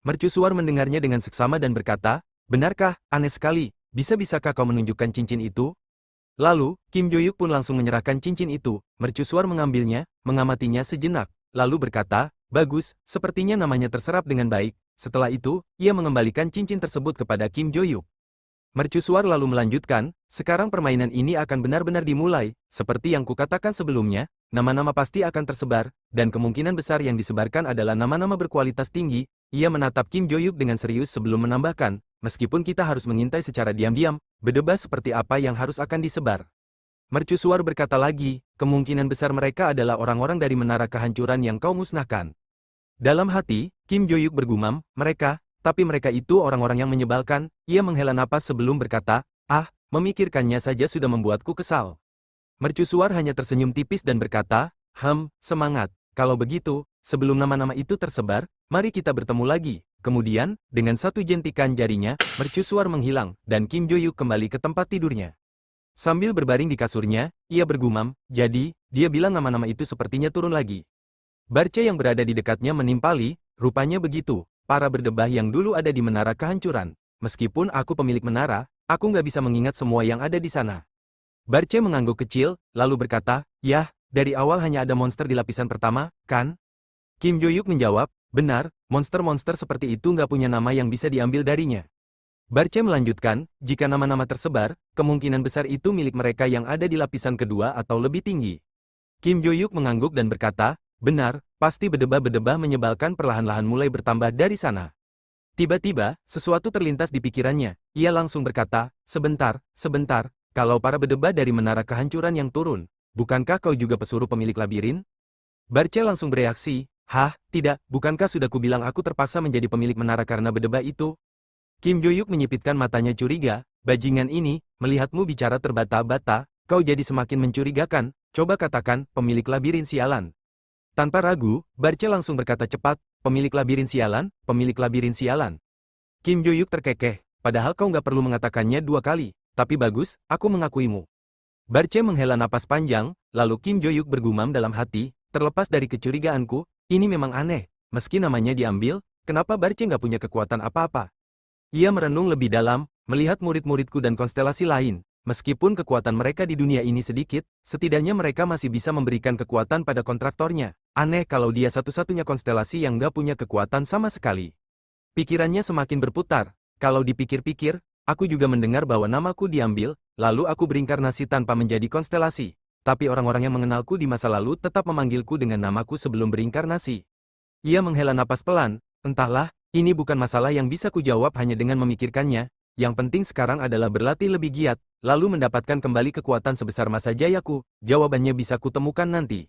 Mercusuar mendengarnya dengan seksama dan berkata, benarkah, aneh sekali, bisa-bisakah kau menunjukkan cincin itu? Lalu, Kim Jo-hyuk pun langsung menyerahkan cincin itu. Mercusuar mengambilnya, mengamatinya sejenak, lalu berkata, bagus, sepertinya namanya terserap dengan baik. Setelah itu, ia mengembalikan cincin tersebut kepada Kim Jo-hyuk. Mercusuar lalu melanjutkan, sekarang permainan ini akan benar-benar dimulai, seperti yang kukatakan sebelumnya, nama-nama pasti akan tersebar, dan kemungkinan besar yang disebarkan adalah nama-nama berkualitas tinggi. Ia menatap Kim Jo-yuk dengan serius sebelum menambahkan, meskipun kita harus mengintai secara diam-diam, berdebah seperti apa yang harus akan disebar. Mercusuar berkata lagi, kemungkinan besar mereka adalah orang-orang dari menara kehancuran yang kau musnahkan. Dalam hati, Kim Jo-yuk bergumam, tapi mereka itu orang-orang yang menyebalkan. Ia menghela napas sebelum berkata, memikirkannya saja sudah membuatku kesal. Mercusuar hanya tersenyum tipis dan berkata, semangat. Kalau begitu, sebelum nama-nama itu tersebar, mari kita bertemu lagi. Kemudian, dengan satu jentikan jarinya, Mercusuar menghilang, dan Kim Jo-yuk kembali ke tempat tidurnya. Sambil berbaring di kasurnya, ia bergumam, jadi, dia bilang nama-nama itu sepertinya turun lagi. Barca yang berada di dekatnya menimpali, rupanya begitu. Para berdebah yang dulu ada di menara kehancuran. Meskipun aku pemilik menara, aku nggak bisa mengingat semua yang ada di sana. Barca mengangguk kecil, lalu berkata, dari awal hanya ada monster di lapisan pertama, kan? Kim Jo-yuk menjawab, benar, monster-monster seperti itu nggak punya nama yang bisa diambil darinya. Barca melanjutkan, jika nama-nama tersebar, kemungkinan besar itu milik mereka yang ada di lapisan kedua atau lebih tinggi. Kim Jo-yuk mengangguk dan berkata, benar, pasti berdebah-berdebah menyebalkan perlahan-lahan mulai bertambah dari sana. Tiba-tiba, sesuatu terlintas di pikirannya. Ia langsung berkata, sebentar, kalau para berdebah dari menara kehancuran yang turun, bukankah kau juga pesuruh pemilik labirin? Barca langsung bereaksi, tidak, bukankah sudah kubilang aku terpaksa menjadi pemilik menara karena berdebah itu? Kim Jo-yuk menyipitkan matanya curiga, bajingan ini, melihatmu bicara terbata-bata, kau jadi semakin mencurigakan, coba katakan, pemilik labirin sialan. Tanpa ragu, Barca langsung berkata cepat, pemilik labirin sialan, pemilik labirin sialan. Kim Jo-yuk terkekeh, padahal kau nggak perlu mengatakannya 2 kali, tapi bagus, aku mengakuimu. Barca menghela napas panjang, lalu Kim Jo-yuk bergumam dalam hati, terlepas dari kecurigaanku, ini memang aneh, meski namanya diambil, kenapa Barca nggak punya kekuatan apa-apa? Ia merenung lebih dalam, melihat murid-muridku dan konstelasi lain. Meskipun kekuatan mereka di dunia ini sedikit, setidaknya mereka masih bisa memberikan kekuatan pada kontraktornya. Aneh kalau dia satu-satunya konstelasi yang gak punya kekuatan sama sekali. Pikirannya semakin berputar. Kalau dipikir-pikir, aku juga mendengar bahwa namaku diambil, lalu aku berinkarnasi tanpa menjadi konstelasi. Tapi orang-orang yang mengenalku di masa lalu tetap memanggilku dengan namaku sebelum berinkarnasi. Ia menghela napas pelan, entahlah, ini bukan masalah yang bisa kujawab hanya dengan memikirkannya. Yang penting sekarang adalah berlatih lebih giat, lalu mendapatkan kembali kekuatan sebesar masa jayaku, jawabannya bisa kutemukan nanti.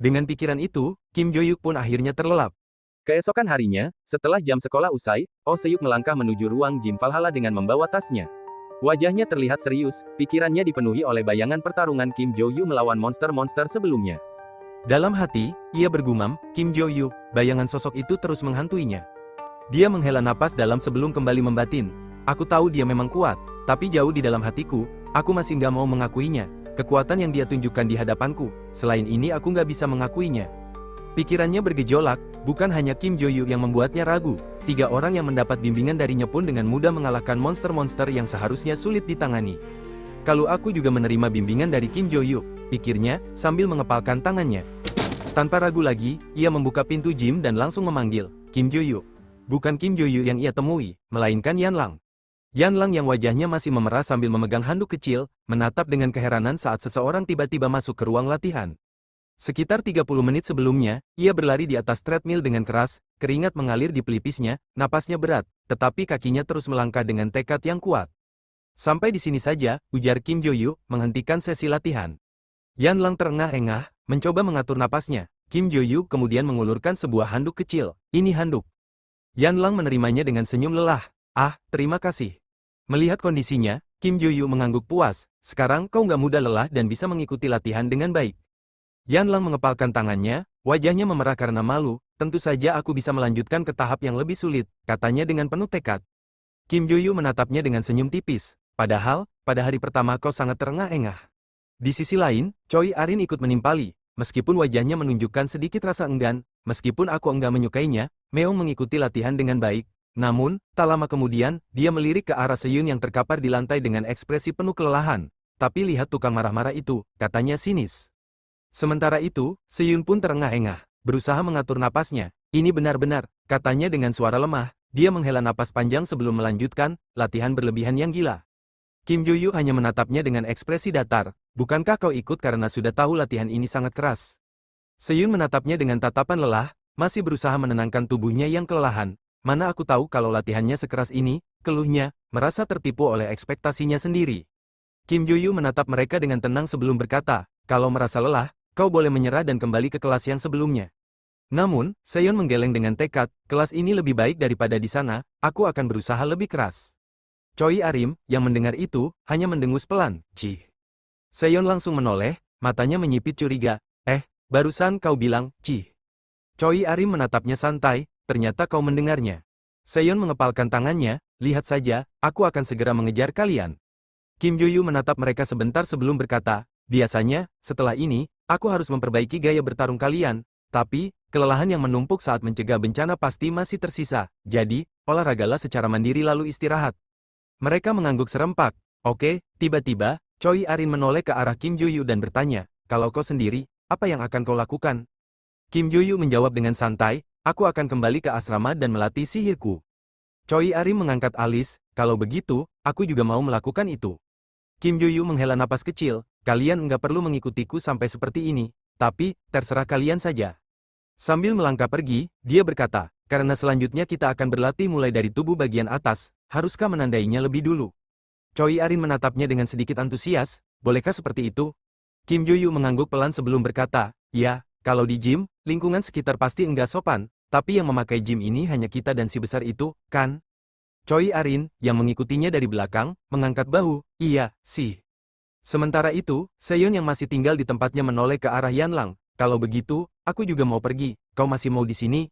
Dengan pikiran itu, Kim Jo-yuk pun akhirnya terlelap. Keesokan harinya, setelah jam sekolah usai, Oh Se-yuk melangkah menuju ruang gym Valhalla dengan membawa tasnya. Wajahnya terlihat serius, pikirannya dipenuhi oleh bayangan pertarungan Kim Jo-yuk melawan monster-monster sebelumnya. Dalam hati, ia bergumam, Kim Jo-yuk, bayangan sosok itu terus menghantuinya. Dia menghela napas dalam sebelum kembali membatin. Aku tahu dia memang kuat, tapi jauh di dalam hatiku, aku masih nggak mau mengakuinya. Kekuatan yang dia tunjukkan di hadapanku, selain ini aku nggak bisa mengakuinya. Pikirannya bergejolak, bukan hanya Kim Jo-yuk yang membuatnya ragu. 3 orang yang mendapat bimbingan darinya pun dengan mudah mengalahkan monster-monster yang seharusnya sulit ditangani. Kalau aku juga menerima bimbingan dari Kim Jo-yuk, pikirnya, sambil mengepalkan tangannya. Tanpa ragu lagi, ia membuka pintu gym dan langsung memanggil, Kim Jo-yuk. Bukan Kim Jo-yuk yang ia temui, melainkan Yan Lang. Yan Lang yang wajahnya masih memerah sambil memegang handuk kecil, menatap dengan keheranan saat seseorang tiba-tiba masuk ke ruang latihan. Sekitar 30 menit sebelumnya, ia berlari di atas treadmill dengan keras, keringat mengalir di pelipisnya, napasnya berat, tetapi kakinya terus melangkah dengan tekad yang kuat. Sampai di sini saja, ujar Kim Jo-yuk, menghentikan sesi latihan. Yan Lang terengah-engah, mencoba mengatur napasnya. Kim Jo-yuk kemudian mengulurkan sebuah handuk kecil. Ini handuk. Yan Lang menerimanya dengan senyum lelah. Terima kasih. Melihat kondisinya, Kim Jo-yuk mengangguk puas. Sekarang kau nggak mudah lelah dan bisa mengikuti latihan dengan baik. Yan Lang mengepalkan tangannya, wajahnya memerah karena malu. Tentu saja aku bisa melanjutkan ke tahap yang lebih sulit, katanya dengan penuh tekad. Kim Jo-yuk menatapnya dengan senyum tipis. Padahal, pada hari pertama kau sangat terengah-engah. Di sisi lain, Choi Arin ikut menimpali. Meskipun wajahnya menunjukkan sedikit rasa enggan, meskipun aku enggak menyukainya, Meong mengikuti latihan dengan baik. Namun, tak lama kemudian, dia melirik ke arah Se-yun yang terkapar di lantai dengan ekspresi penuh kelelahan. Tapi lihat tukang marah-marah itu, katanya sinis. Sementara itu, Se-yun pun terengah-engah, berusaha mengatur napasnya. Ini benar-benar, katanya dengan suara lemah, dia menghela napas panjang sebelum melanjutkan, latihan berlebihan yang gila. Kim Ju-yu hanya menatapnya dengan ekspresi datar. Bukankah kau ikut karena sudah tahu latihan ini sangat keras? Seyun menatapnya dengan tatapan lelah, masih berusaha menenangkan tubuhnya yang kelelahan. Mana aku tahu kalau latihannya sekeras ini, keluhnya, merasa tertipu oleh ekspektasinya sendiri. Kim Ju-yu menatap mereka dengan tenang sebelum berkata, kalau merasa lelah, kau boleh menyerah dan kembali ke kelas yang sebelumnya. Namun, Seon menggeleng dengan tekad, kelas ini lebih baik daripada di sana, aku akan berusaha lebih keras. Choi Arim, yang mendengar itu, hanya mendengus pelan, Cih. Seon langsung menoleh, matanya menyipit curiga, barusan kau bilang, Cih. Choi Arim menatapnya santai, ternyata kau mendengarnya. Seon mengepalkan tangannya, lihat saja, aku akan segera mengejar kalian. Kim Ju-yu menatap mereka sebentar sebelum berkata, biasanya, setelah ini, aku harus memperbaiki gaya bertarung kalian, tapi, kelelahan yang menumpuk saat mencegah bencana pasti masih tersisa, jadi, olahragalah secara mandiri lalu istirahat. Mereka mengangguk serempak. Oke, tiba-tiba, Choi Arin menoleh ke arah Kim Ju-yu dan bertanya, kalau kau sendiri, apa yang akan kau lakukan? Kim Ju-yu menjawab dengan santai, aku akan kembali ke asrama dan melatih sihirku. Choi Arin mengangkat alis, kalau begitu, aku juga mau melakukan itu. Kim Ju-yu menghela napas kecil, kalian enggak perlu mengikutiku sampai seperti ini, tapi, terserah kalian saja. Sambil melangkah pergi, dia berkata, karena selanjutnya kita akan berlatih mulai dari tubuh bagian atas, haruskah menandainya lebih dulu? Choi Arin menatapnya dengan sedikit antusias, bolehkah seperti itu? Kim Ju-yu mengangguk pelan sebelum berkata, ya, kalau di gym, lingkungan sekitar pasti enggak sopan, tapi yang memakai gym ini hanya kita dan si besar itu, kan? Choi Arin, yang mengikutinya dari belakang, mengangkat bahu, iya, sih. Sementara itu, Seon yang masih tinggal di tempatnya menoleh ke arah Yanlang, kalau begitu, aku juga mau pergi, kau masih mau di sini?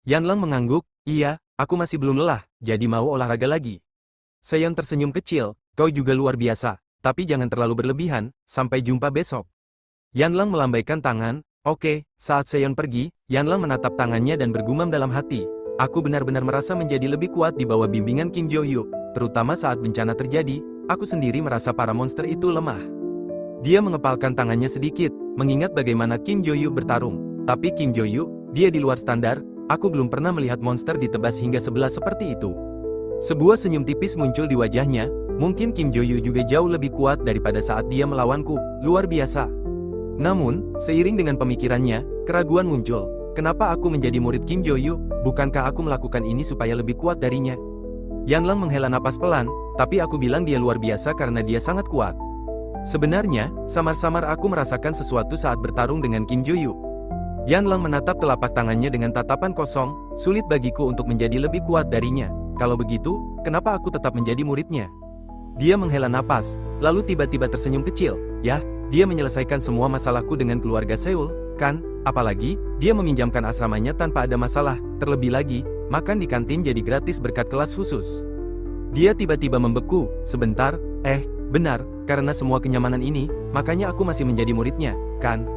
Yanlang mengangguk, iya, aku masih belum lelah, jadi mau olahraga lagi. Seon tersenyum kecil, kau juga luar biasa, tapi jangan terlalu berlebihan, sampai jumpa besok. Yanlang melambaikan tangan, oke, saat Seon pergi, Yanlang menatap tangannya dan bergumam dalam hati, aku benar-benar merasa menjadi lebih kuat di bawah bimbingan Kim Jo-yu, terutama saat bencana terjadi, aku sendiri merasa para monster itu lemah. Dia mengepalkan tangannya sedikit, mengingat bagaimana Kim Jo-yu bertarung, tapi Kim Jo-yu, dia di luar standar, aku belum pernah melihat monster ditebas hingga 11 seperti itu. Sebuah senyum tipis muncul di wajahnya, mungkin Kim Jo-yu juga jauh lebih kuat daripada saat dia melawanku, luar biasa. Namun, seiring dengan pemikirannya, keraguan muncul, kenapa aku menjadi murid Kim Jo-yu, bukankah aku melakukan ini supaya lebih kuat darinya? Yanlang menghela napas pelan, tapi aku bilang dia luar biasa karena dia sangat kuat. Sebenarnya, samar-samar aku merasakan sesuatu saat bertarung dengan Kim Jo-yu. Yanlang menatap telapak tangannya dengan tatapan kosong, sulit bagiku untuk menjadi lebih kuat darinya. Kalau begitu, kenapa aku tetap menjadi muridnya? Dia menghela napas, lalu tiba-tiba tersenyum kecil. Ya, dia menyelesaikan semua masalahku dengan keluarga Seul, kan? Apalagi, dia meminjamkan asramanya tanpa ada masalah. Terlebih lagi, makan di kantin jadi gratis berkat kelas khusus. Dia tiba-tiba membeku, sebentar, benar, karena semua kenyamanan ini, makanya aku masih menjadi muridnya, kan?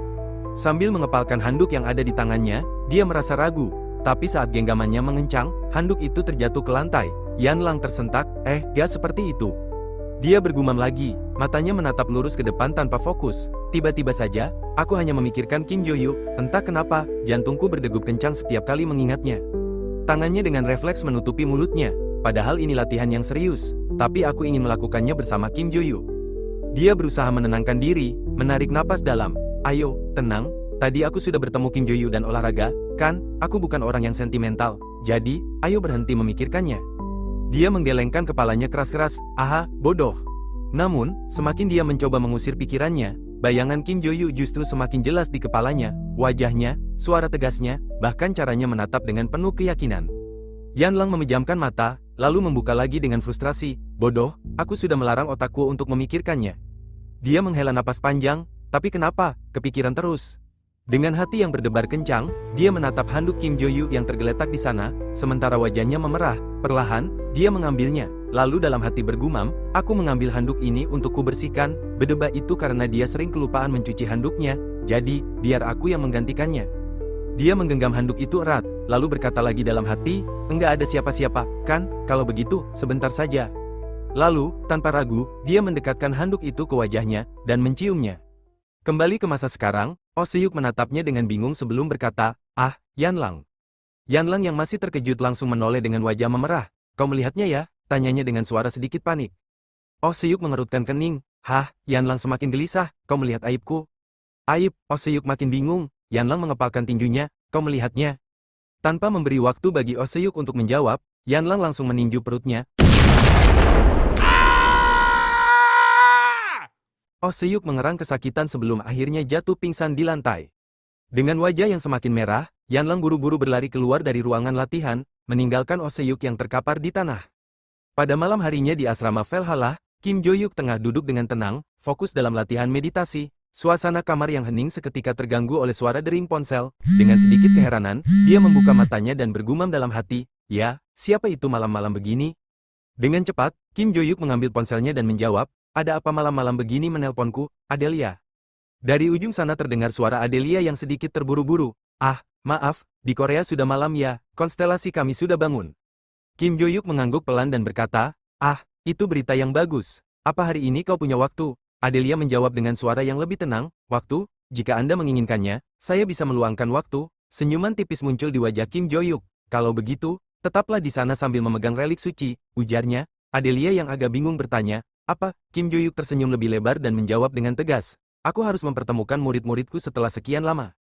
Sambil mengepalkan handuk yang ada di tangannya, dia merasa ragu. Tapi saat genggamannya mengencang, handuk itu terjatuh ke lantai. Yanlang tersentak, gak seperti itu. Dia bergumam lagi, matanya menatap lurus ke depan tanpa fokus. Tiba-tiba saja, aku hanya memikirkan Kim Jo-yu, entah kenapa, jantungku berdegup kencang setiap kali mengingatnya. Tangannya dengan refleks menutupi mulutnya, padahal ini latihan yang serius, tapi aku ingin melakukannya bersama Kim Jo-yu. Dia berusaha menenangkan diri, menarik napas dalam. Ayo, tenang, tadi aku sudah bertemu Kim Jo-yu dan olahraga, kan, aku bukan orang yang sentimental, jadi, ayo berhenti memikirkannya. Dia menggelengkan kepalanya keras-keras, aha, bodoh. Namun, semakin dia mencoba mengusir pikirannya, bayangan Kim Jo-yu justru semakin jelas di kepalanya, wajahnya, suara tegasnya, bahkan caranya menatap dengan penuh keyakinan. Yanlang memejamkan mata, lalu membuka lagi dengan frustrasi, bodoh, aku sudah melarang otakku untuk memikirkannya. Dia menghela napas panjang, tapi kenapa, kepikiran terus. Dengan hati yang berdebar kencang, dia menatap handuk Kim Jo-yu yang tergeletak di sana, sementara wajahnya memerah. Perlahan, dia mengambilnya, lalu dalam hati bergumam, aku mengambil handuk ini untuk kubersihkan, berdebat itu karena dia sering kelupaan mencuci handuknya, jadi, biar aku yang menggantikannya. Dia menggenggam handuk itu erat, lalu berkata lagi dalam hati, enggak ada siapa-siapa, kan, kalau begitu, sebentar saja. Lalu, tanpa ragu, dia mendekatkan handuk itu ke wajahnya, dan menciumnya. Kembali ke masa sekarang, Oh Se-hyuk menatapnya dengan bingung sebelum berkata, Yanlang. Yanlang yang masih terkejut langsung menoleh dengan wajah memerah. Kau melihatnya ya? Tanyanya dengan suara sedikit panik. Oh Se-yuk mengerutkan kening. Hah, Yanlang semakin gelisah, kau melihat aibku? Aib, Oh Se-yuk makin bingung. Yanlang mengepalkan tinjunya, kau melihatnya. Tanpa memberi waktu bagi Oh Se-yuk untuk menjawab, Yanlang langsung meninju perutnya. Oh Se-yuk mengerang kesakitan sebelum akhirnya jatuh pingsan di lantai. Dengan wajah yang semakin merah, Yanlang buru-buru berlari keluar dari ruangan latihan, meninggalkan Oh Se-yuk yang terkapar di tanah. Pada malam harinya di asrama Valhalla, Kim Jo-yuk tengah duduk dengan tenang, fokus dalam latihan meditasi. Suasana kamar yang hening seketika terganggu oleh suara dering ponsel. Dengan sedikit keheranan, dia membuka matanya dan bergumam dalam hati, "Ya, siapa itu malam-malam begini?" Dengan cepat, Kim Jo-yuk mengambil ponselnya dan menjawab, "Ada apa malam-malam begini menelponku, Adelia?" Dari ujung sana terdengar suara Adelia yang sedikit terburu-buru. "Ah, maaf, di Korea sudah malam ya, konstelasi kami sudah bangun." Kim Jo-yuk mengangguk pelan dan berkata, "Ah, itu berita yang bagus. Apa hari ini kau punya waktu?" Adelia menjawab dengan suara yang lebih tenang, "Waktu? Jika Anda menginginkannya, saya bisa meluangkan waktu." Senyuman tipis muncul di wajah Kim Jo-yuk. "Kalau begitu, tetaplah di sana sambil memegang relik suci," ujarnya. Adelia yang agak bingung bertanya, "Apa?" Kim Jo-yuk tersenyum lebih lebar dan menjawab dengan tegas, "Aku harus mempertemukan murid-muridku setelah sekian lama."